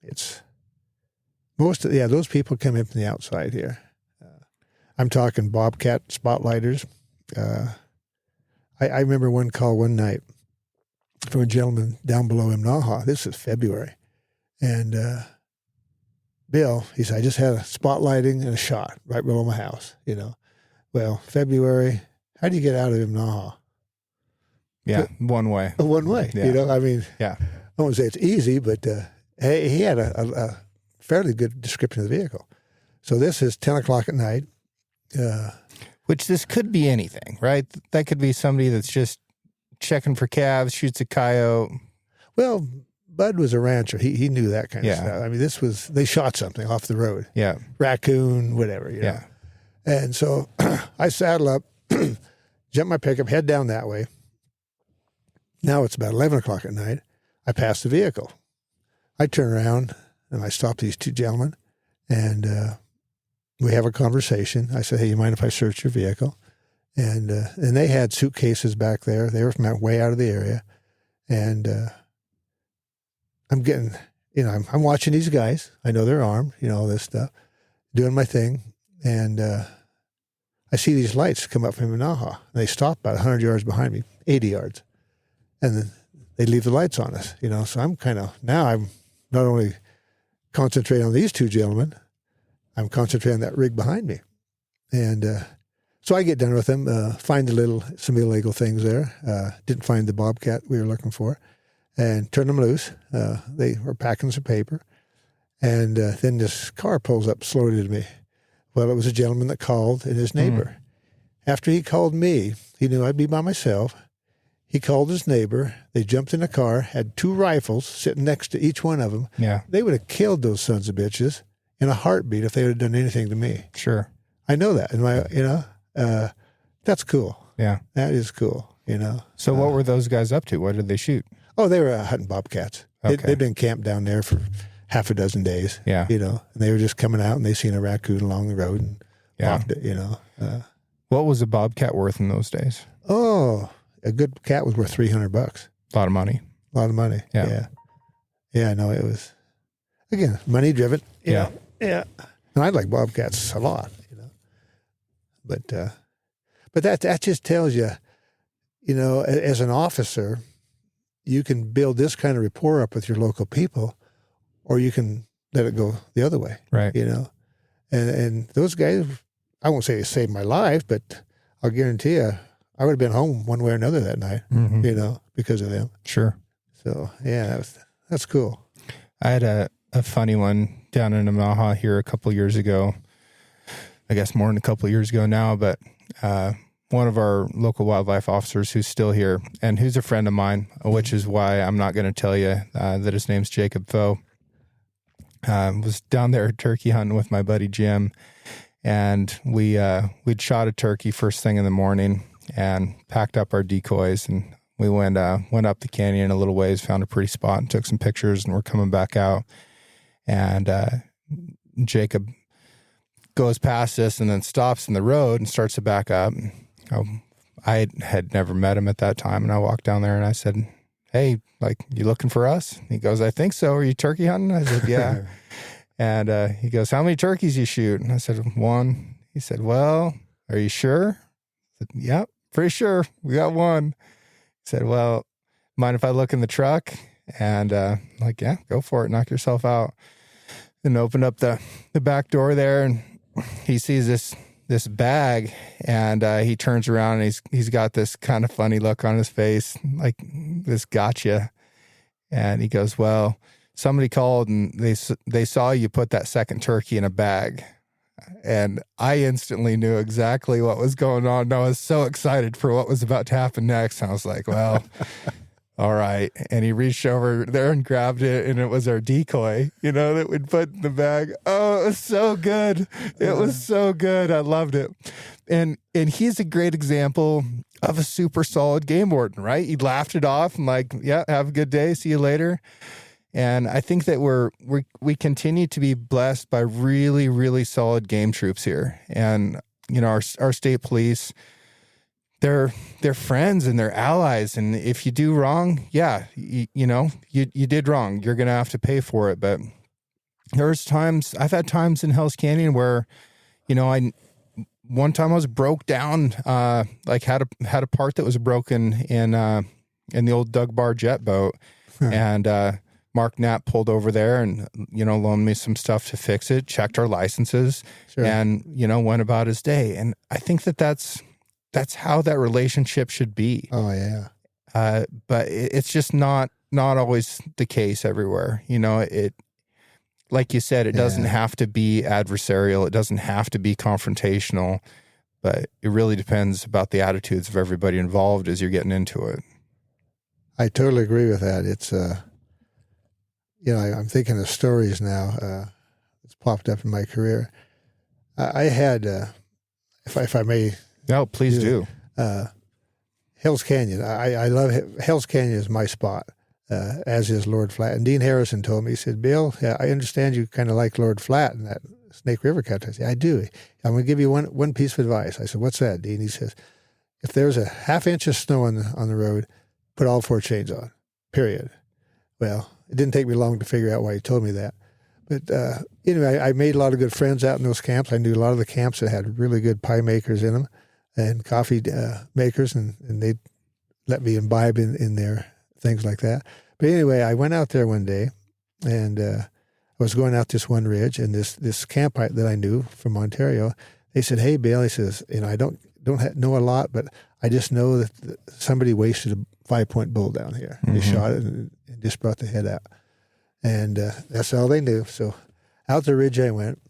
it's. Those people come in from the outside here. I'm talking bobcat spotlighters. I remember one call one night from a gentleman down below Imnaha. This is February. And Bill, he said, I just had a spotlighting and a shot right below my house, Well, February, how do you get out of Imnaha? Yeah, one way. One way, Yeah. I mean, yeah. I won't say it's easy, but he had a fairly good description of the vehicle. So this is 10 o'clock at night. Which this could be anything, right? That could be somebody that's just checking for calves, shoots a coyote. Well, Bud was a rancher. He knew that kind of Yeah. stuff. I mean, they shot something off the road. Yeah. Raccoon, whatever, Yeah. And so I saddle up, jump my pickup, head down that way. Now it's about 11 o'clock at night. I pass the vehicle. I turn around and I stop these 2 gentlemen, and we have a conversation. I said, hey, you mind if I search your vehicle? And they had suitcases back there. They were from way out of the area. And I'm getting, I'm watching these guys. I know they're armed, all this stuff, doing my thing. And I see these lights come up from Manaha. They stop about 100 yards behind me, 80 yards. And then they leave the lights on us, So I'm I'm not only concentrating on these 2 gentlemen, I'm concentrating on that rig behind me. And so I get done with them, find some illegal things there. Didn't find the bobcat we were looking for, and turn them loose. They were packing some paper. And then this car pulls up slowly to me. Well, it was a gentleman that called and his neighbor. After he called me, he knew I'd be by myself. He called his neighbor. They jumped in the car, had 2 rifles sitting next to each one of them. Yeah. They would have killed those sons of bitches in a heartbeat if they would have done anything to me. Sure. I know that. And that's cool. Yeah. That is cool, So what were those guys up to? What did they shoot? Oh, they were hunting bobcats. Okay. They'd been camped down there for half a dozen days. Yeah. And they were just coming out and they seen a raccoon along the road and popped it, What was a bobcat worth in those days? Oh, a good cat was worth $300. A lot of money. A lot of money. Yeah. Yeah, no, it was, again, money driven. Yeah. Yeah. And I like bobcats a lot, But that just tells you, as an officer, you can build this kind of rapport up with your local people, or you can let it go the other way. Right. And those guys, I won't say they saved my life, but I'll guarantee you, I would have been home one way or another that night, because of them. Sure. So yeah, that's cool. I had a funny one down in Omaha here a couple years ago. I guess more than a couple years ago now, but one of our local wildlife officers who's still here and who's a friend of mine, which is why I'm not going to tell you that his name's Jacob Foe, was down there turkey hunting with my buddy Jim, and we'd shot a turkey first thing in the morning and packed up our decoys, and we went up the canyon a little ways, found a pretty spot and took some pictures, and we're coming back out, and Jacob goes past us and then stops in the road and starts to back up. I had never met him at that time, and I walked down there and I said, hey, you looking for us? He goes, I think so. Are you turkey hunting? I said, yeah. And he goes, how many turkeys you shoot? And I said, 1. He said, well, are you sure? I said, yep, pretty sure. We got 1. He said, well, mind if I look in the truck? And I'm like, yeah, go for it. Knock yourself out. And opened up the back door there, and he sees this bag, and he turns around, and he's got this kind of funny look on his face, like this gotcha. And he goes, well, somebody called and they saw you put that second turkey in a bag. And I instantly knew exactly what was going on. And I was so excited for what was about to happen next. I was like, well, all right. And he reached over there and grabbed it, and it was our decoy, that we'd put in the bag. Oh, it was so good. It was so good. I loved it. And he's a great example of a super solid game warden, right? He laughed it off and like, yeah, have a good day. See you later. And I think that we continue to be blessed by really, really solid game troops here. And, our state police, they're friends and they're allies. And if you do wrong, yeah, you did wrong. You're going to have to pay for it. But I've had times in Hell's Canyon where, one time I was broke down, like had a part that was broken in the old Doug Bar jet boat. And, Mark Knapp pulled over there and, loaned me some stuff to fix it, checked our licenses, sure. And, went about his day. And I think that's how that relationship should be. Oh, yeah. But it's just not always the case everywhere. It, like you said, it doesn't have to be adversarial. It doesn't have to be confrontational, but it really depends about the attitudes of everybody involved as you're getting into it. I totally agree with that. It's, I'm thinking of stories now. It's popped up in my career. I had, if I may. No, please do. Hell's Canyon. I love Hell's Canyon is my spot, as is Lord Flat. And Dean Harrison told me, he said, Bill, yeah, I understand you kind of like Lord Flat in that Snake River country. I said, I do. I'm going to give you one piece of advice. I said, what's that, Dean? He says, if there's a half inch of snow on the road, put all 4 chains on, period. Well, it didn't take me long to figure out why he told me that. But anyway, I made a lot of good friends out in those camps. I knew a lot of the camps that had really good pie makers in them and coffee makers, and they'd let me imbibe in their things like that. But anyway, I went out there one day, and I was going out this one ridge, and this camp that I knew from Ontario, they said, hey, Bill, he says, I don't know a lot, but I just know that somebody wasted a 5-point bull down here. Mm-hmm. They shot it and just brought the head out. And that's all they knew. So out the ridge I went.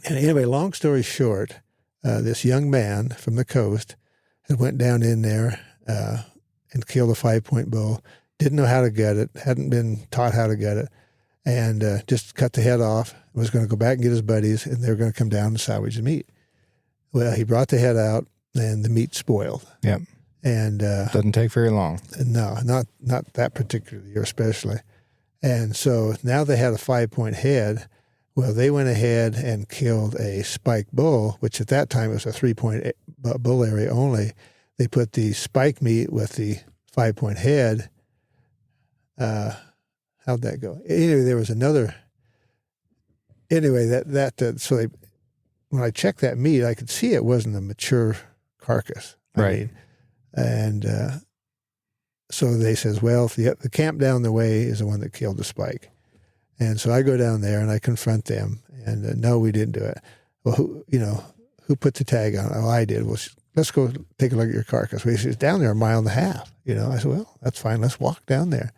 And anyway, long story short, this young man from the coast had went down in there and killed a 5-point bull, didn't know how to gut it, hadn't been taught how to gut it, and just cut the head off, was going to go back and get his buddies, and they were going to come down and salvage the meat. Well, he brought the head out, and the meat spoiled. Yep. And doesn't take very long. No, not that particular year especially. And so now they had a 5-point head. Well, they went ahead and killed a spike bull, which at that time was a 3-point bull area only. They put the spike meat with the 5-point head. How'd that go? Anyway, there was another. Anyway, so they, when I checked that meat, I could see it wasn't a mature carcass. Right. And so they says, well, the camp down the way is the one that killed the spike. And so I go down there and I confront them. And no, we didn't do it. Well, who put the tag on? Oh, I did. Well, let's go take a look at your carcass. Well, he says, down there 1.5 miles. I said, well, that's fine. Let's walk down there.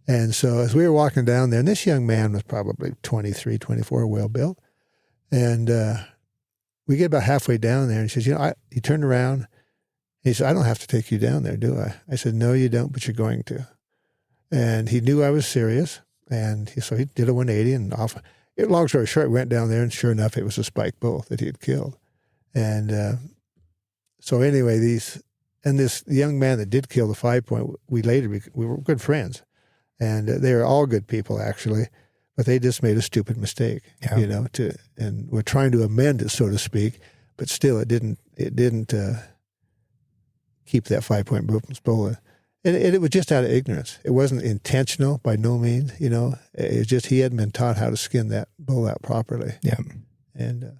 And so as we were walking down there, and this young man was probably 23, 24, well built. And we get about halfway down there, and he says, he turned around. He said, I don't have to take you down there, do I? I said, no, you don't, but you're going to. And he knew I was serious, and so he did a 180 and off. Long story short, we went down there, and sure enough, it was a spike bull that he had killed. And so anyway, this young man that did kill the 5-point, we were good friends. And they were all good people, actually, but they just made a stupid mistake, and we're trying to amend it, so to speak, but still it didn't keep that 5-point bull. And it was just out of ignorance. It wasn't intentional by no means, you know. It was just he hadn't been taught how to skin that bull out properly. Yeah. And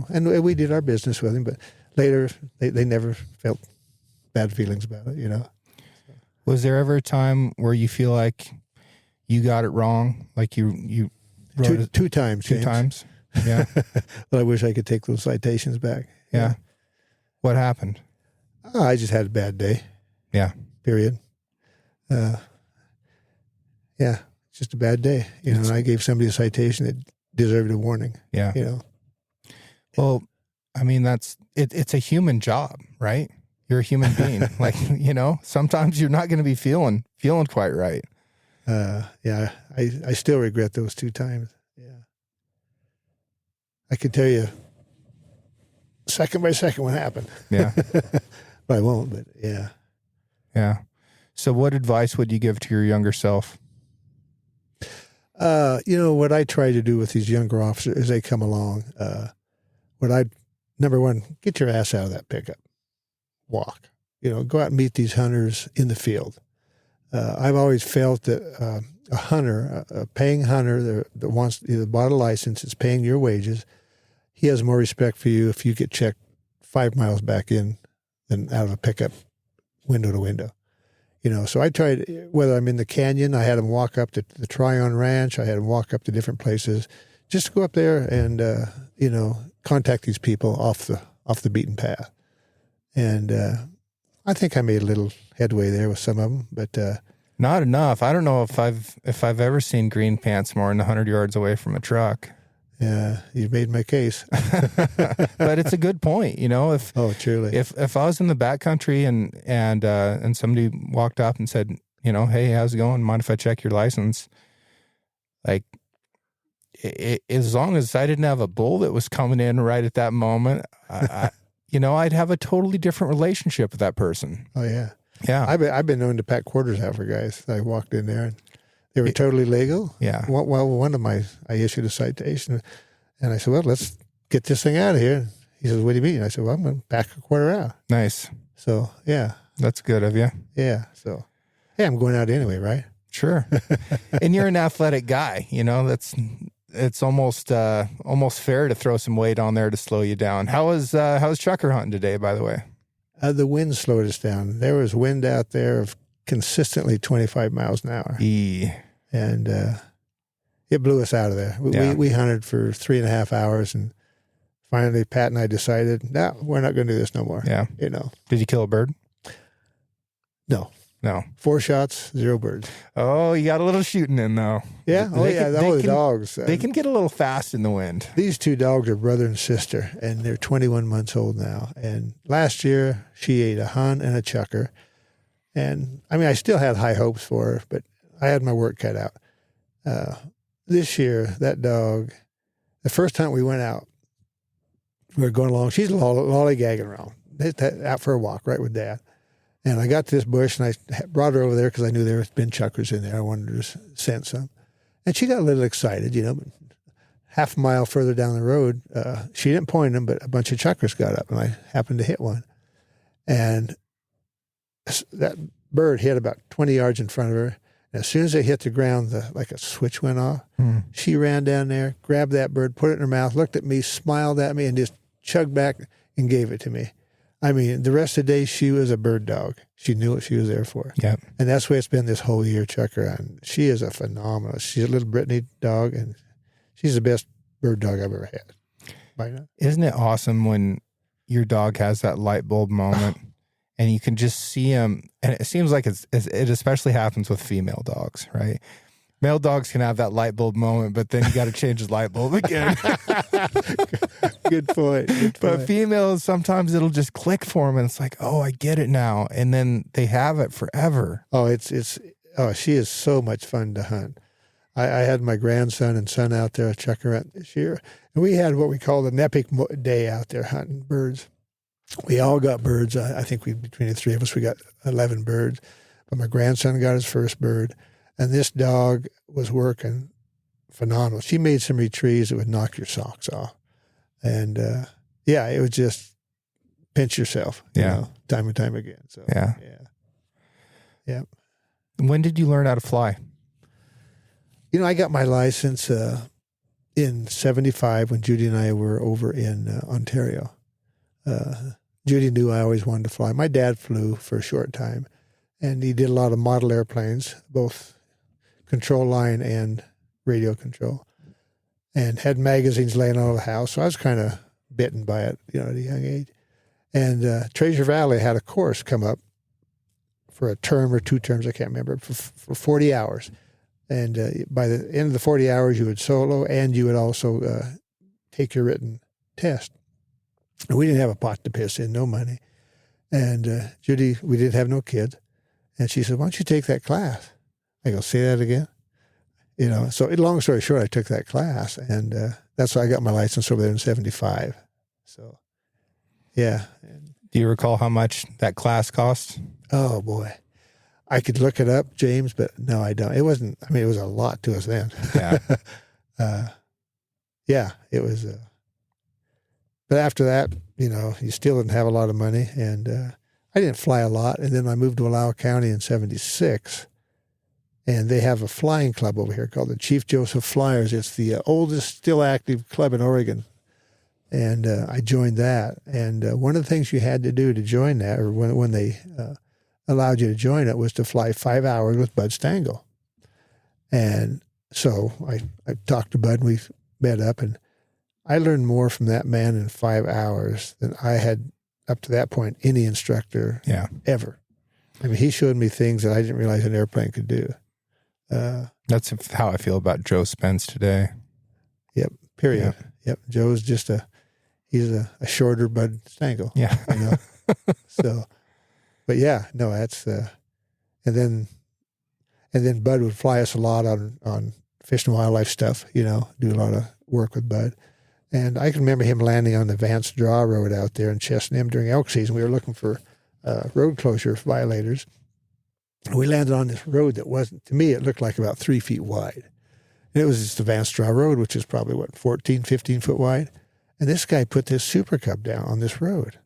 and we did our business with him, but later they never felt bad feelings about it, you know. Was there ever a time where you feel like you got it wrong? Like you wrote two times, two James. times? Yeah. But I wish I could take those citations back. Yeah. What happened? Oh, I just had a bad day. Yeah. Period. Yeah, just a bad day. You know, and I gave somebody a citation that deserved a warning. Yeah. You know. Well, I mean, it's a human job, right? You're a human being. Like, you know, sometimes you're not going to be feeling quite right. Yeah, I still regret those 2 times. Yeah. I could tell you second by second what happened. Yeah. But I won't, but yeah. Yeah. So what advice would you give to your younger self? You know, what I try to do with these younger officers as they come along, number one, get your ass out of that pickup. Walk. You know, go out and meet these hunters in the field. I've always felt that a hunter, a paying hunter that wants either bought a license, is paying your wages, he has more respect for you if you get checked 5 miles back in than out of a pickup window to window. You know, so I tried, whether I'm in the canyon, I had them walk up to the Tryon Ranch, I had them walk up to different places, just to go up there and, you know, contact these people off the beaten path. And I think I made a little headway there with some of them, but not enough. I don't know if I've ever seen green pants more than 100 yards away from a truck. Yeah, you made my case. But it's a good point, you know. Truly. If I was in the backcountry and somebody walked up and said, you know, hey, how's it going? Mind if I check your license? Like, as long as I didn't have a bull that was coming in right at that moment, you know, I'd have a totally different relationship with that person. Oh yeah, yeah. I've been known to pack quarters out for guys. I walked in there and they were totally legal. Yeah. Well, I issued a citation, and I said, well, let's get this thing out of here. He says, what do you mean? I said, well, I'm going to pack a quarter out. Nice. So yeah, that's good of you. Yeah. So hey, I'm going out anyway, right? Sure. And you're an athletic guy. You know, it's almost fair to throw some weight on there to slow you down. How was chucker hunting today, by the way? The wind slowed us down. There was wind out there of consistently 25 miles an hour. And it blew us out of there. We hunted for 3.5 hours, and finally Pat and I decided, no, we're not going to do this no more. Yeah. You know. Did you kill a bird? No. 4 shots, 0 birds. Oh, you got a little shooting in, though. Yeah? That was dogs. They can get a little fast in the wind. These 2 dogs are brother and sister, and they're 21 months old now. And last year, she ate a hun and a chucker. And, I mean, I still had high hopes for her, but I had my work cut out. This year, that dog, the first hunt we went out, we were going along. She's lollygagging around, out for a walk, right with Dad. And I got to this bush, and I brought her over there because I knew there had been chuckers in there. I wanted her to scent some. And she got a little excited, you know. But half a mile further down the road, she didn't point them, but a bunch of chuckers got up, and I happened to hit one. And that bird hit about 20 yards in front of her. And as soon as it hit the ground, like a switch went off. She ran down there, grabbed that bird, put it in her mouth, looked at me, smiled at me, and just chugged back and gave it to me. I mean, the rest of the day, she was a bird dog. She knew what she was there for. Yeah. And that's the way it's been this whole year, chucker. And she is a phenomenal. She's a little Brittany dog, and she's the best bird dog I've ever had. By now. Isn't it awesome when your dog has that light bulb moment and you can just see him? And it seems like it especially happens with female dogs, right? Male dogs can have that light bulb moment, but then you got to change the light bulb again. Good point. But females, sometimes it'll just click for them, and it's like, oh, I get it now. And then they have it forever. Oh, she is so much fun to hunt. I had my grandson and son out there chucker hunt this year, and we had what we call the epic day out there hunting birds. We all got birds. I think between the 3 of us, we got 11 birds. But my grandson got his first bird. And this dog was working phenomenal. She made some retrieves that would knock your socks off. And, it was just pinch yourself, you know, time and time again. So, yeah. Yeah. When did you learn how to fly? I got my license in 75 when Judy and I were over in Ontario. Judy knew I always wanted to fly. My dad flew for a short time, and he did a lot of model airplanes, both control line and radio control, and had magazines laying all over the house. So I was kind of bitten by it, at a young age. And Treasure Valley had a course come up for a term or 2 terms, I can't remember, for 40 hours. And by the end of the 40 hours, you would solo, and you would also take your written test. And we didn't have a pot to piss in, no money. And Judy, we didn't have no kids. And she said, why don't you take that class? I go, say that again? So long story short, I took that class, and that's why I got my license over there in 75. So, yeah. Do you recall how much that class cost? Oh, boy. I could look it up, James, but no, I don't. It wasn't, it was a lot to us then. Yeah. Yeah, it was. But after that, you still didn't have a lot of money, and I didn't fly a lot. And then I moved to Wallowa County in 76, and they have a flying club over here called the Chief Joseph Flyers. It's the oldest still active club in Oregon. And I joined that. And one of the things you had to do to join that, or when they allowed you to join it, was to fly 5 hours with Bud Stangl. And so I talked to Bud, and we met up, and I learned more from that man in 5 hours than I had up to that point any instructor ever. He showed me things that I didn't realize an airplane could do. That's how I feel about Joe Spence today. Yep. Period. Yeah. Yep. Joe's just he's a shorter Bud Stangl. Yeah. So, but yeah, no, that's and then Bud would fly us a lot on fish and wildlife stuff. Do a lot of work with Bud. And I can remember him landing on the Vance Draw Road out there in Chestnut during elk season. We were looking for road closure violators. We landed on this road that wasn't, to me, it looked like about 3 feet wide. And it was just the Vance Draw Road, which is probably, 14, 15 foot wide. And this guy put this Super Cub down on this road.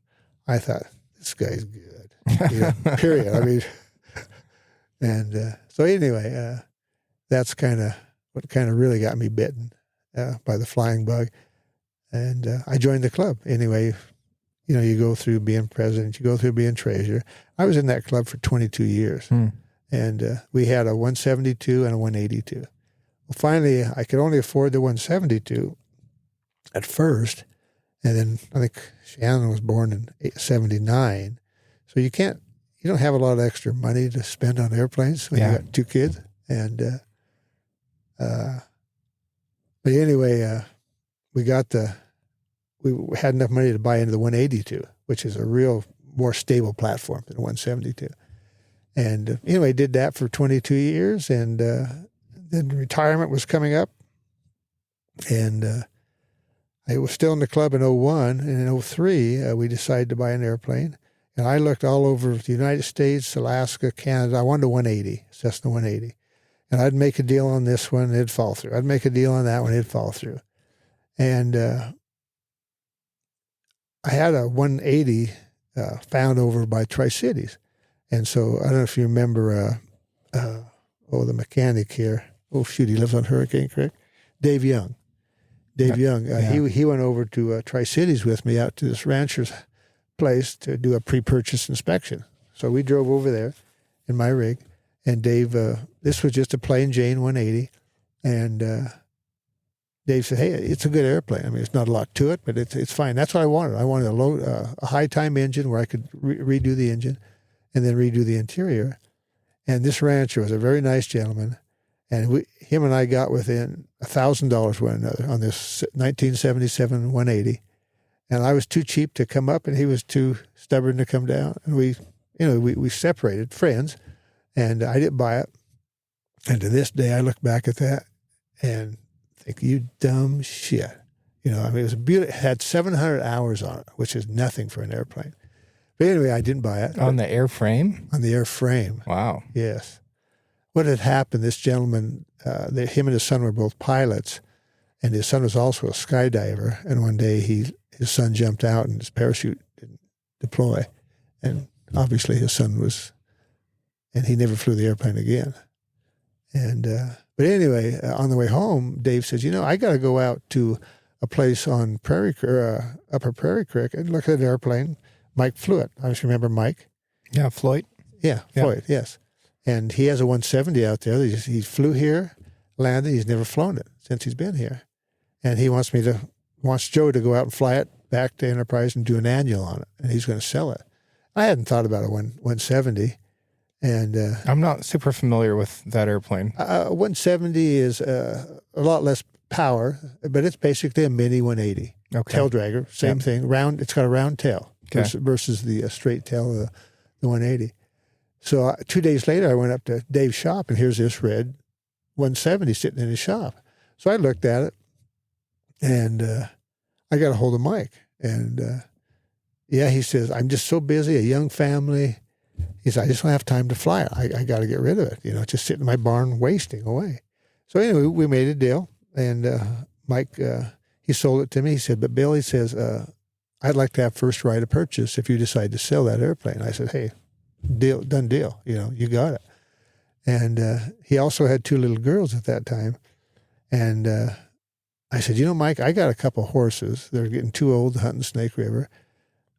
I thought, this guy's good, period. And so anyway, that's what really got me bitten by the flying bug. And I joined the club. Anyway, you go through being president, you go through being treasurer. I was in that club for 22 years. And we had a 172 and a 182. Well, finally, I could only afford the 172 at first. And then I think Shannon was born in 79. So you don't have a lot of extra money to spend on airplanes when you got 2 kids. And, but anyway, we had enough money to buy into the 182, which is a real more stable platform than the 172. And anyway, did that for 22 years, and then retirement was coming up. And I was still in the club in 01, and in 03, we decided to buy an airplane. And I looked all over the United States, Alaska, Canada. I wanted a 180, Cessna 180. And I'd make a deal on this one, it'd fall through. I'd make a deal on that one, it'd fall through. And I had a 180 found over by Tri-Cities. And so I don't know if you remember, the mechanic here. Oh, shoot, he lives on Hurricane Creek. Dave Young. He went over to Tri-Cities with me out to this rancher's place to do a pre-purchase inspection. So we drove over there in my rig. And Dave, this was just a plain Jane 180. And Dave said, hey, it's a good airplane. It's not a lot to it, but it's fine. That's what I wanted. I wanted a high-time engine where I could redo the engine and then redo the interior. And this rancher was a very nice gentleman. And him and I got within $1,000 one another on this 1977 180. And I was too cheap to come up, and he was too stubborn to come down. And we separated, friends, and I didn't buy it. And to this day, I look back at that and think, you dumb shit. It was beautiful. It had 700 hours on it, which is nothing for an airplane. But anyway, I didn't buy it. On the airframe? On the airframe. Wow. Yes. What had happened, this gentleman, him and his son were both pilots, and his son was also a skydiver. And one day his son jumped out and his parachute didn't deploy. And obviously his son was and he never flew the airplane again. And but anyway, on the way home, Dave says, I got to go out to a place on Upper Prairie Creek and look at an airplane. Mike flew it. I just remember Mike. Yeah, Floyd. Yeah, Floyd, yes. And he has a 170 out there. He flew here, landed. He's never flown it since he's been here. And he wants Joe to go out and fly it back to Enterprise and do an annual on it. And he's going to sell it. I hadn't thought about a 170. And I'm not super familiar with that airplane. 170 is a lot less power, but it's basically a mini 180. Okay. Tail dragger, same thing. Round. It's got a round tail versus the straight tail of the 180. So 2 days later, I went up to Dave's shop, and here's this red 170 sitting in his shop. So I looked at it, and I got a hold of Mike. And he says, I'm just so busy, a young family. He said, I just don't have time to fly it. I got to get rid of it. It's just sitting in my barn wasting away. So anyway, we made a deal, and Mike, he sold it to me. He said, but Bill, he says, I'd like to have first right of purchase if you decide to sell that airplane. I said, hey, done deal. You got it. And he also had 2 little girls at that time. And I said, Mike, I got a couple of horses. They're getting too old to hunt in Snake River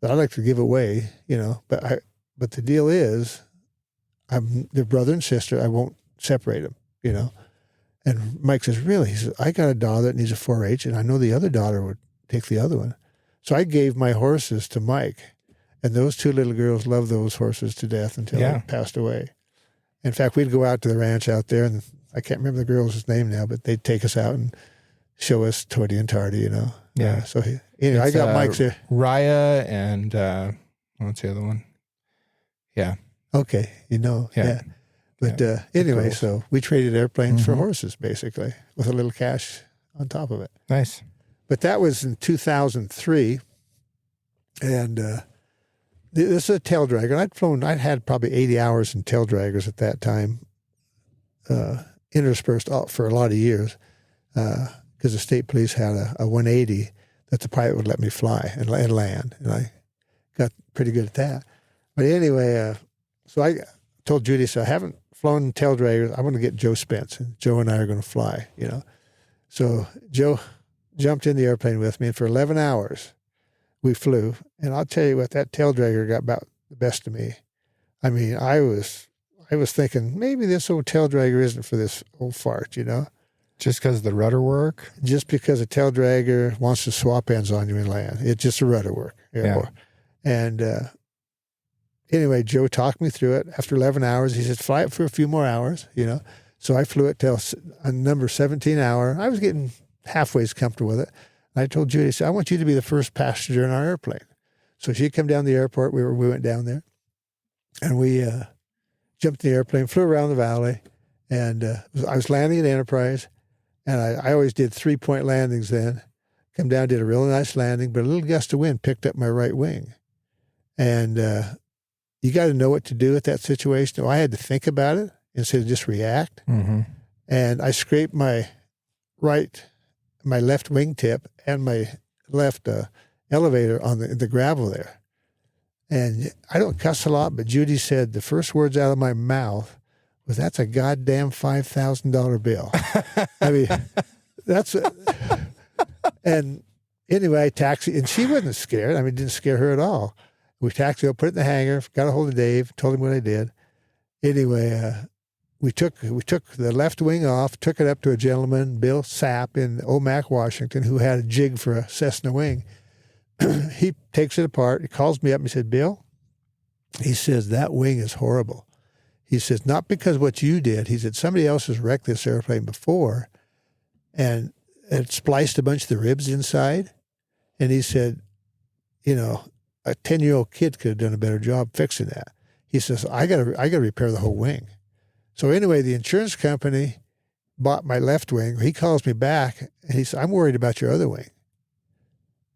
that I'd like to give away, but the deal is they're brother and sister. I won't separate them, And Mike says, really? He says, I got a daughter that needs a 4-H, and I know the other daughter would take the other one. So I gave my horses to Mike. And those 2 little girls loved those horses to death until they passed away. In fact, we'd go out to the ranch out there, and I can't remember the girl's name now, but they'd take us out and show us Toddy and Tardy, Yeah. So I got Mike's there. Raya and what's the other one? Yeah. Okay, yeah. But anyway, so we traded airplanes for horses, basically, with a little cash on top of it. Nice. But that was in 2003, and this is a tail dragger. I'd had probably 80 hours in tail draggers at that time, interspersed for a lot of years, because the state police had a 180 that the pilot would let me fly and land, and I got pretty good at that. But anyway, so I told Judy, so I haven't flown tail draggers. I'm going to get Joe Spence, and Joe and I are going to fly, So Joe jumped in the airplane with me, and for 11 hours we flew. And I'll tell you what, that tail dragger got about the best of me. I mean, I was thinking, maybe this old tail dragger isn't for this old fart, Just because of the rudder work? Just because a tail dragger wants to swap ends on you and land. It's just a rudder work. Yeah. And anyway, Joe talked me through it. After 11 hours, he said, fly it for a few more hours, So I flew it till a number 17 hour. I was getting halfway comfortable with it. And I told Judy, I said, I want you to be the first passenger in our airplane. So she came down the airport. We went down there. And we jumped in the airplane, flew around the valley. And I was landing at Enterprise. And I always did 3-point landings then. Come down, did a really nice landing, but a little gust of wind picked up my right wing. And you got to know what to do at that situation. So I had to think about it instead of just react. Mm-hmm. And I scraped my left wingtip and my left elevator on the gravel there. And I don't cuss a lot, but Judy said the first words out of my mouth was, that's a goddamn $5,000 bill. I mean, and anyway, I taxied, and she wasn't scared. I mean, it didn't scare her at all. We taxied up, put it in the hangar, got a hold of Dave, told him what I did. Anyway, we took the left wing off, took it up to a gentleman, Bill Sapp in Omak, Washington, who had a jig for a Cessna wing. He takes it apart. He calls me up and he said, Bill, he says, that wing is horrible. He says, not because of what you did. He said, somebody else has wrecked this airplane before and it spliced a bunch of the ribs inside. And he said, a 10-year-old kid could have done a better job fixing that. He says, I got to repair the whole wing. So anyway, the insurance company bought my left wing. He calls me back and he said, I'm worried about your other wing.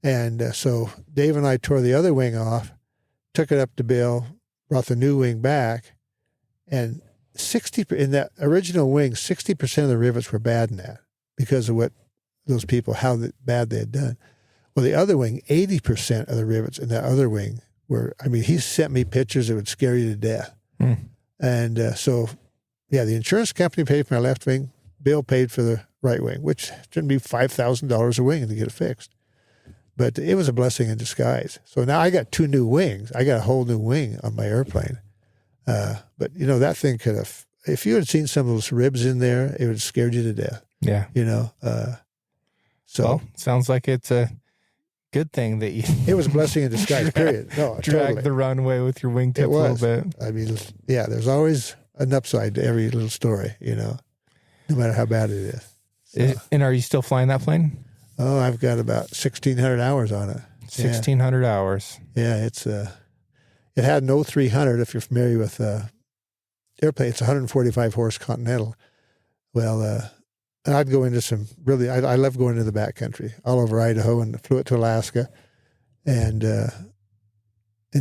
And so Dave and I tore the other wing off, took it up to Bill, brought the new wing back, and in that original wing, 60% of the rivets were bad in that because of what those people, how bad they had done. Well, the other wing, 80% of the rivets in that other wing were, I mean, he sent me pictures that would scare you to death. And so, yeah, the insurance company paid for my left wing. Bill paid for the right wing, which shouldn't be $5,000 a wing to get it fixed. But it was a blessing in disguise. So now I got 2 new wings. I got a whole new wing on my airplane. But, that thing could have, if you had seen some of those ribs in there, it would have scared you to death. Yeah. So well, sounds like it's a good thing that you it was a blessing in disguise, period. No, drag totally. the runway with your wingtip a little bit. I mean, yeah, there's always an upside to every little story, no matter how bad it is. So, and are you still flying that plane? Oh, I've got about 1,600 hours on it. 1,600 hours. Yeah, it's it had an 0300, if you're familiar with airplane. It's 145 horse Continental. Well, and I'd go into some really, I love going into the backcountry, all over Idaho, and flew it to Alaska. And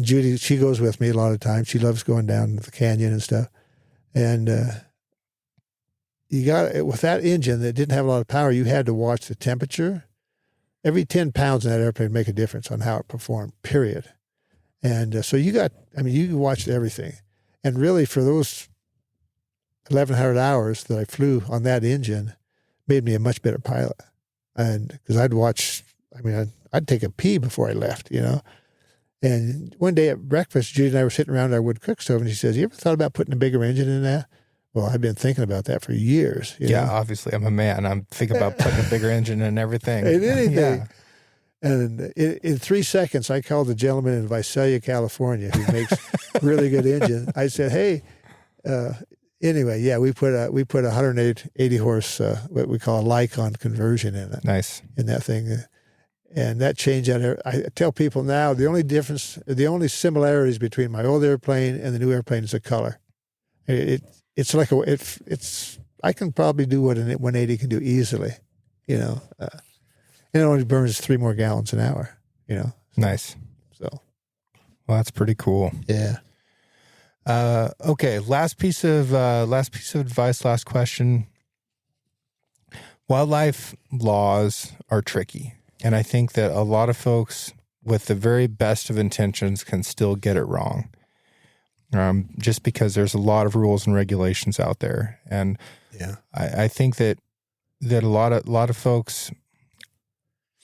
Judy, she goes with me a lot of times. She loves going down the canyon and stuff. And you got, with that engine that didn't have a lot of power, you had to watch the temperature. Every 10 pounds in that airplane make a difference on how it performed, period. And so you watched everything. And really, for those 1,100 hours that I flew on that engine, made me a much better pilot. And because I'd take a pee before I left, And one day at breakfast, Judy and I were sitting around our wood cook stove, and she says, "You ever thought about putting a bigger engine in that?" Well, I've been thinking about that for years. Yeah, obviously, I'm a man. I'm thinking about putting a bigger engine in everything. In anything. Yeah. And in 3 seconds, I called the gentleman in Visalia, California, who makes really good engine. I said, "Hey, anyway, yeah, we put a 180 horse what we call a Lycon conversion in it. Nice. In that thing, and that changed that. I tell people now the only similarities between my old airplane and the new airplane is the color. It's like I can probably do what an 180 can do easily, and it only burns 3 more gallons an hour, Nice. So, well, that's pretty cool. Yeah. Okay. Last piece of advice. Last question. Wildlife laws are tricky, and I think that a lot of folks, with the very best of intentions, can still get it wrong. Just because there's a lot of rules and regulations out there, and yeah, I think that a lot of folks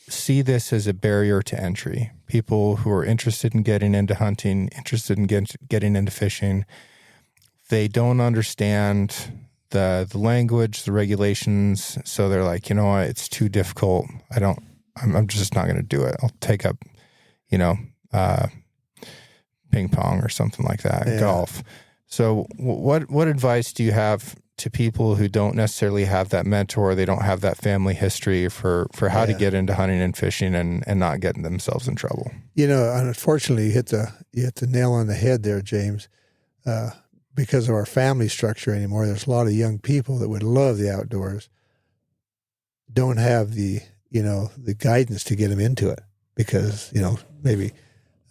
see this as a barrier to entry. People who are interested in getting into hunting, interested in getting into fishing, they don't understand the language, the regulations, so they're like, what, it's too difficult. I'm just not going to do it. I'll take up, ping pong or something like that, golf. So what advice do you have to people who don't necessarily have that mentor, they don't have that family history for how to get into hunting and fishing and not getting themselves in trouble? Unfortunately, you hit the nail on the head there, James. Because of our family structure anymore, there's a lot of young people that would love the outdoors, don't have the guidance to get them into it because, maybe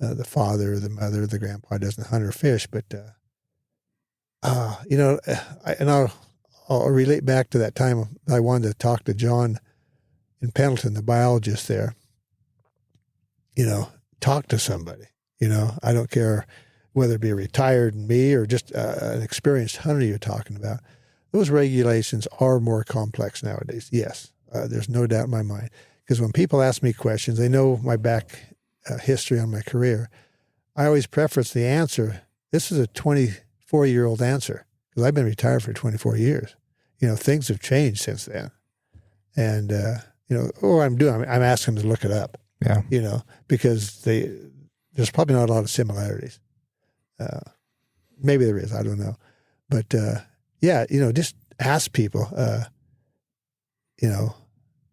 the father, the mother, the grandpa doesn't hunt or fish, but I'll relate back to that time I wanted to talk to John in Pendleton, the biologist there. Talk to somebody. I don't care whether it be a retired me or just an experienced hunter you're talking about. Those regulations are more complex nowadays. Yes, there's no doubt in my mind. Because when people ask me questions, they know my back history on my career. I always preface the answer. This is a 24-year-old answer because I've been retired for 24 years. Things have changed since then. And, I'm asking them to look it up. Yeah. Because there's probably not a lot of similarities. Maybe there is, I don't know. But, just ask people,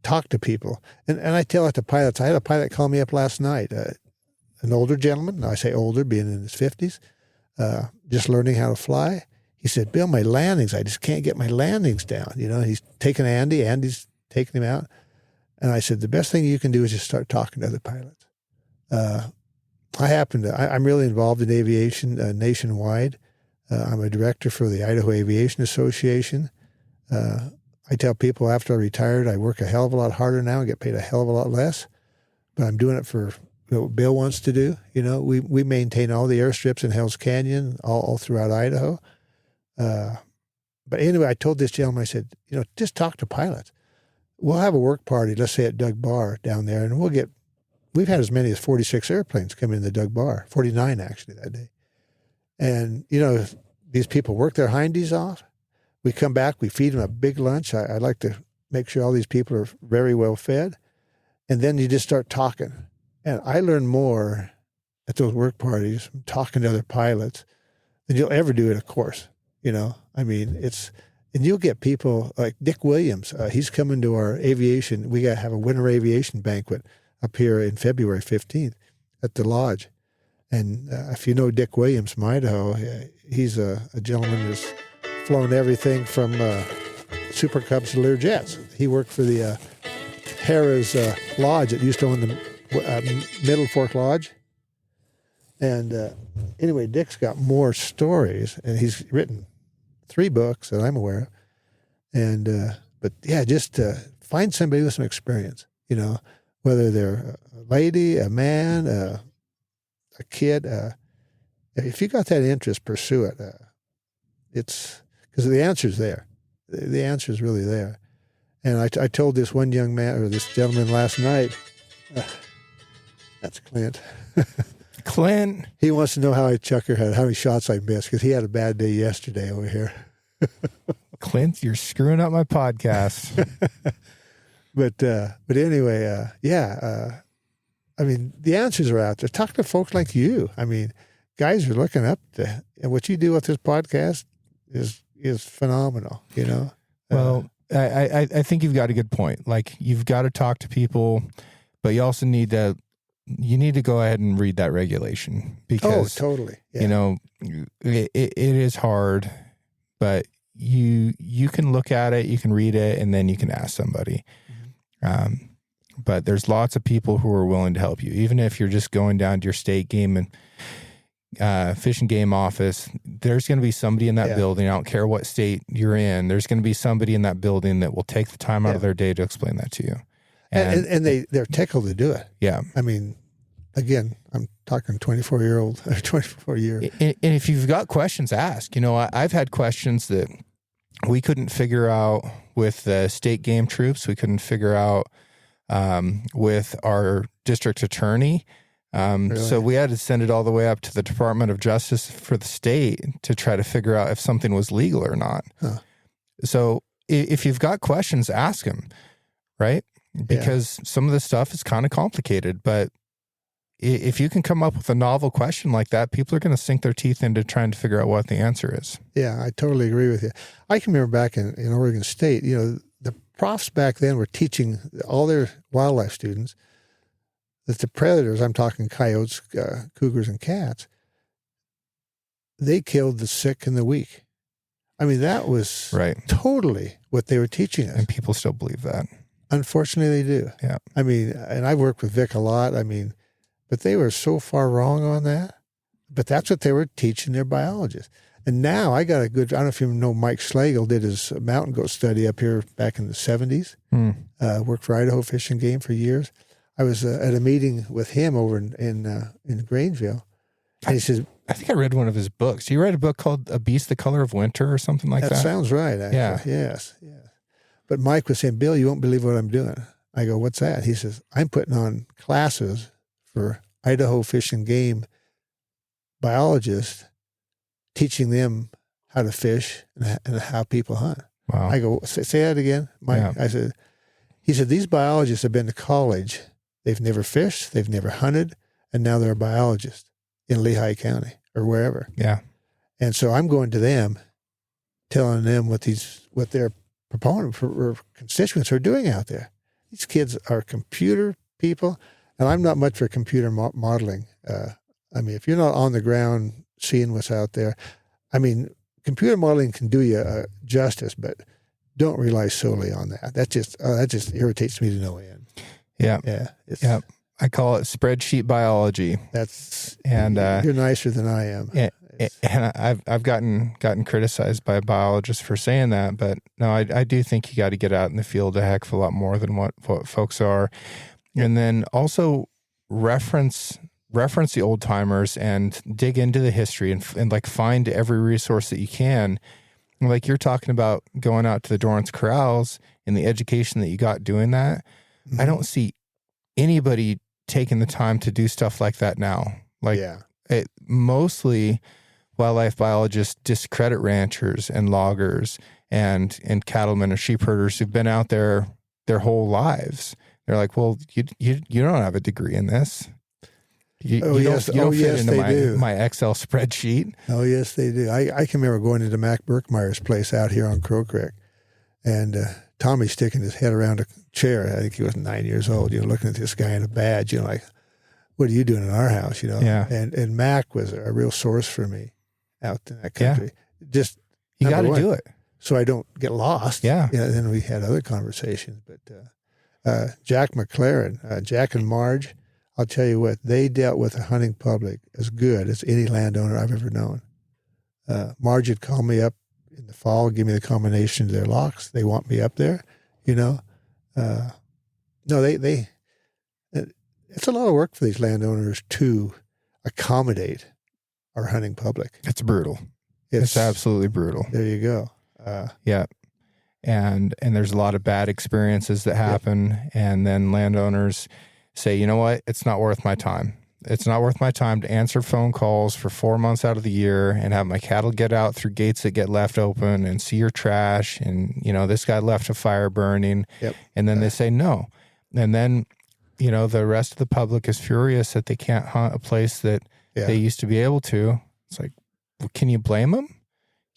talk to people. And I tell it to pilots. I had a pilot call me up last night, an older gentleman. I say older, being in his 50s, just learning how to fly. He said, "Bill, my landings, I just can't get my landings down." He's taking Andy's taking him out. And I said, the best thing you can do is just start talking to other pilots. I'm really involved in aviation nationwide. I'm a director for the Idaho Aviation Association. I tell people after I retired, I work a hell of a lot harder now and get paid a hell of a lot less. But I'm doing it for what Bill wants to do. We maintain all the airstrips in Hell's Canyon all throughout Idaho. But anyway, I told this gentleman, I said, just talk to pilots. We'll have a work party, let's say at Doug Bar down there, and we've had as many as 46 airplanes come into Doug Bar, 49 actually that day. And, these people work their hindies off. We come back, we feed them a big lunch. I like to make sure all these people are very well fed. And then you just start talking. And I learn more at those work parties from talking to other pilots than you'll ever do at a course. And you'll get people like Dick Williams. He's coming to our aviation. We got to have a winter aviation banquet up here in February 15th at the lodge. And if you know Dick Williams from Idaho, he's a gentleman who's flown everything from Super Cubs to Learjets. He worked for the Harrah's Lodge that used to own the Middle Fork Lodge. And anyway, Dick's got more stories, and he's written 3 books that I'm aware of. And but yeah, just find somebody with some experience. Whether they're a lady, a man, a kid. If you got that interest, pursue it. It's because the answer's there. The answer's really there. And I told this one young man or this gentleman last night. That's Clint. Clint. He wants to know how I checkerhead, how many shots I missed, because he had a bad day yesterday over here. Clint, you're screwing up my podcast. But anyway, the answers are out there. Talk to folks like you. Guys are looking up to, and what you do with this podcast is phenomenal. Well, I think you've got a good point. Like, you've got to talk to people, but you also need to go ahead and read that regulation because, totally. Yeah. It is hard, but you can look at it, you can read it, and then you can ask somebody. Mm-hmm. But there's lots of people who are willing to help you, even if you're just going down to your state game and fish and game office. There's going to be somebody in that building. I don't care what state you're in. There's going to be somebody in that building that will take the time out of their day to explain that to you. And they're tickled to do it. Yeah. Again, I'm talking 24 years. And if you've got questions, ask. I've had questions that we couldn't figure out with the state game troops. We couldn't figure out with our district attorney. Really? So we had to send it all the way up to the Department of Justice for the state to try to figure out if something was legal or not. Huh. So if you've got questions, ask them, right? Because some of the stuff is kind of complicated, but if you can come up with a novel question like that, people are going to sink their teeth into trying to figure out what the answer is. Yeah, I totally agree with you. I can remember back in Oregon State, the profs back then were teaching all their wildlife students that the predators, I'm talking coyotes, cougars, and cats, they killed the sick and the weak. That was totally what they were teaching us. And people still believe that. Unfortunately, they do. Yeah. And I've worked with Vic a lot. But they were so far wrong on that. But that's what they were teaching their biologists. And now I got I don't know if you know Mike Schlegel did his mountain goat study up here back in the 70s. Worked for Idaho Fish and Game for years. I was at a meeting with him over in Grangeville. And he says, I think I read one of his books. He read a book called A Beast the Color of Winter or something like that. That sounds right, actually. Yeah. Yes. But Mike was saying, Bill, you won't believe what I'm doing. I go, what's that? He says, I'm putting on classes for Idaho Fish and Game biologists, teaching them how to fish and how people hunt. Wow. I go, say that again, Mike. Yeah. He said, these biologists have been to college. They've never fished, they've never hunted, and now they're a biologist in Lehigh County or wherever. Yeah. And so I'm going to them, telling them what their proponents or constituents are doing out there. These kids are computer people. And I'm not much for computer modeling. If you're not on the ground seeing what's out there, computer modeling can do you justice, but don't rely solely on that. That just irritates me to no end. Yeah. Yeah. I call it spreadsheet biology. You're nicer than I am. And I've gotten criticized by biologists for saying that, but no, I do think you got to get out in the field a heck of a lot more than what folks are. And then also reference the old timers and dig into the history and like find every resource that you can. Like you're talking about going out to the Dorrance Corrals and the education that you got doing that. I don't see anybody taking the time to do stuff like that now. Like mostly wildlife biologists discredit ranchers and loggers and cattlemen or sheep herders who've been out there their whole lives. They're like, well, you don't have a degree in this. You don't fit into my Excel spreadsheet. Oh, yes, they do. I can remember going into Mac Burkmeyer's place out here on Crow Creek, and Tommy sticking his head around a chair. I think he was 9 years old, looking at this guy in a badge, like, what are you doing in our house, Yeah. And Mac was a real source for me out in that country. Yeah. Just you got to do it. So I don't get lost. Yeah. Then we had other conversations. But Jack McLaren, Jack and Marge, I'll tell you what, they dealt with the hunting public as good as any landowner I've ever known. Marge would call me up in the fall, give me the combination of their locks. They want me up there, No, it's a lot of work for these landowners to accommodate our hunting public. It's brutal. It's absolutely brutal. There you go. Yeah. And there's a lot of bad experiences that happen. And then landowners say, you know what? It's not worth my time. It's not worth my time to answer phone calls for 4 months out of the year and have my cattle get out through gates that get left open and see your trash. And, this guy left a fire burning. Yep. And then they say no. And then, the rest of the public is furious that they can't hunt a place that they used to be able to. It's like, well, can you blame them?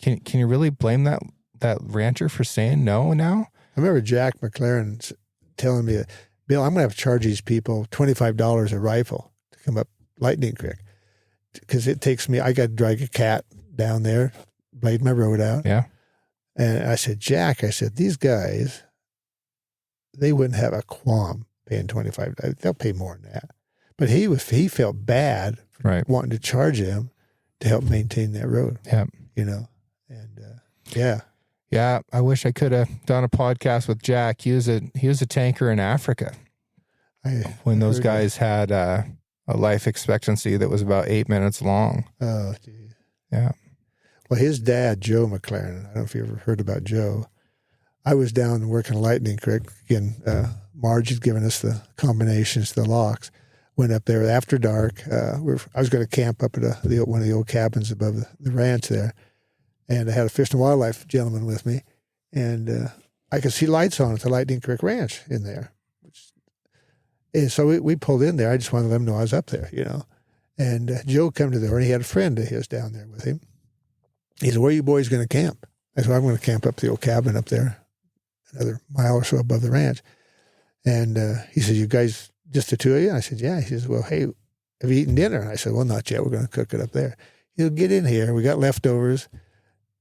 Can you really blame that rancher for saying no now? I remember Jack McLaren telling me, Bill, I'm going to have to charge these people $25 a rifle to come up Lightning Creek because it takes me, I got to drag a cat down there, blade my road out. Yeah. And I said, Jack, these guys, they wouldn't have a qualm paying $25. They'll pay more than that. But he felt bad for wanting to charge him to help maintain that road. Yeah. And Yeah, I wish I could have done a podcast with Jack. He was a tanker in Africa when those guys had a life expectancy that was about 8 minutes long. Oh, geez. Yeah. Well, his dad, Joe McLaren, I don't know if you ever heard about Joe. I was down working Lightning Creek. Again, Marge had given us the combinations, the locks. Went up there after dark. I was going to camp up at one of the old cabins above the ranch there. And I had a Fish and Wildlife gentleman with me. And I could see lights on at the Lightning Creek Ranch in there. And so we pulled in there. I just wanted to let them know I was up there, And Joe come to the door, and he had a friend of his down there with him. He said, where are you boys going to camp? I said, I'm going to camp up the old cabin up there, another mile or so above the ranch. And he said, you guys, just the two of you? I said, yeah. He says, well, hey, have you eaten dinner? And I said, well, not yet. We're going to cook it up there. He'll get in here. We got leftovers.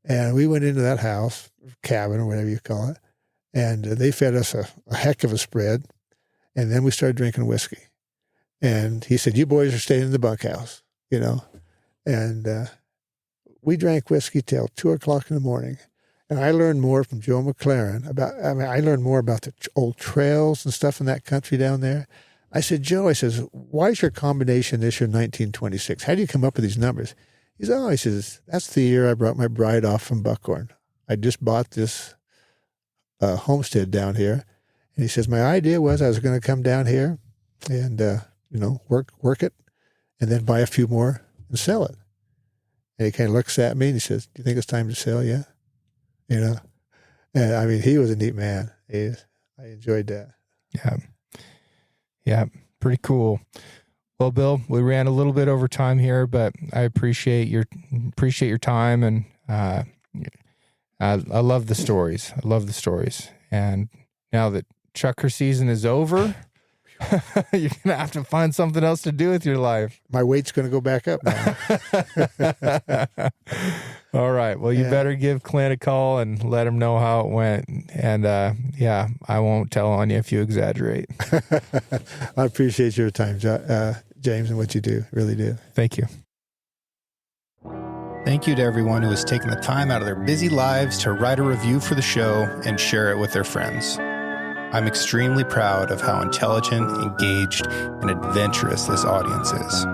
And we went into that house, cabin or whatever you call it, and they fed us a heck of a spread. And then we started drinking whiskey. And he said, you boys are staying in the bunkhouse, And we drank whiskey till 2:00 in the morning. And I learned more from Joe McLaren I learned more about the old trails and stuff in that country down there. I said, Joe, why is your combination this year 1926? How do you come up with these numbers? He says, that's the year I brought my bride off from Buckhorn. I just bought this homestead down here. And he says, my idea was I was going to come down here and, work it and then buy a few more and sell it. And he kind of looks at me and he says, do you think it's time to sell yet? And I mean, he was a neat man. I enjoyed that. Yeah. Yeah. Pretty cool. Well, Bill, we ran a little bit over time here, but I appreciate your time, and I love the stories. I love the stories. And now that chucker season is over, you're gonna have to find something else to do with your life. My weight's gonna go back up now. All right. Well, you better give Clint a call and let him know how it went. And I won't tell on you if you exaggerate. I appreciate your time, James, and what you do. Really do. Thank you. Thank you to everyone who has taken the time out of their busy lives to write a review for the show and share it with their friends. I'm extremely proud of how intelligent, engaged, and adventurous this audience is.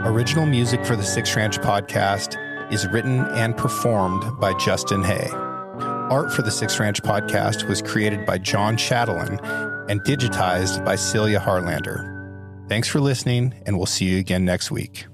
Original music for the Six Ranch podcast is written and performed by Justin Hay. Art for the Six Ranch podcast was created by John Chatelain and digitized by Celia Harlander. Thanks for listening, and we'll see you again next week.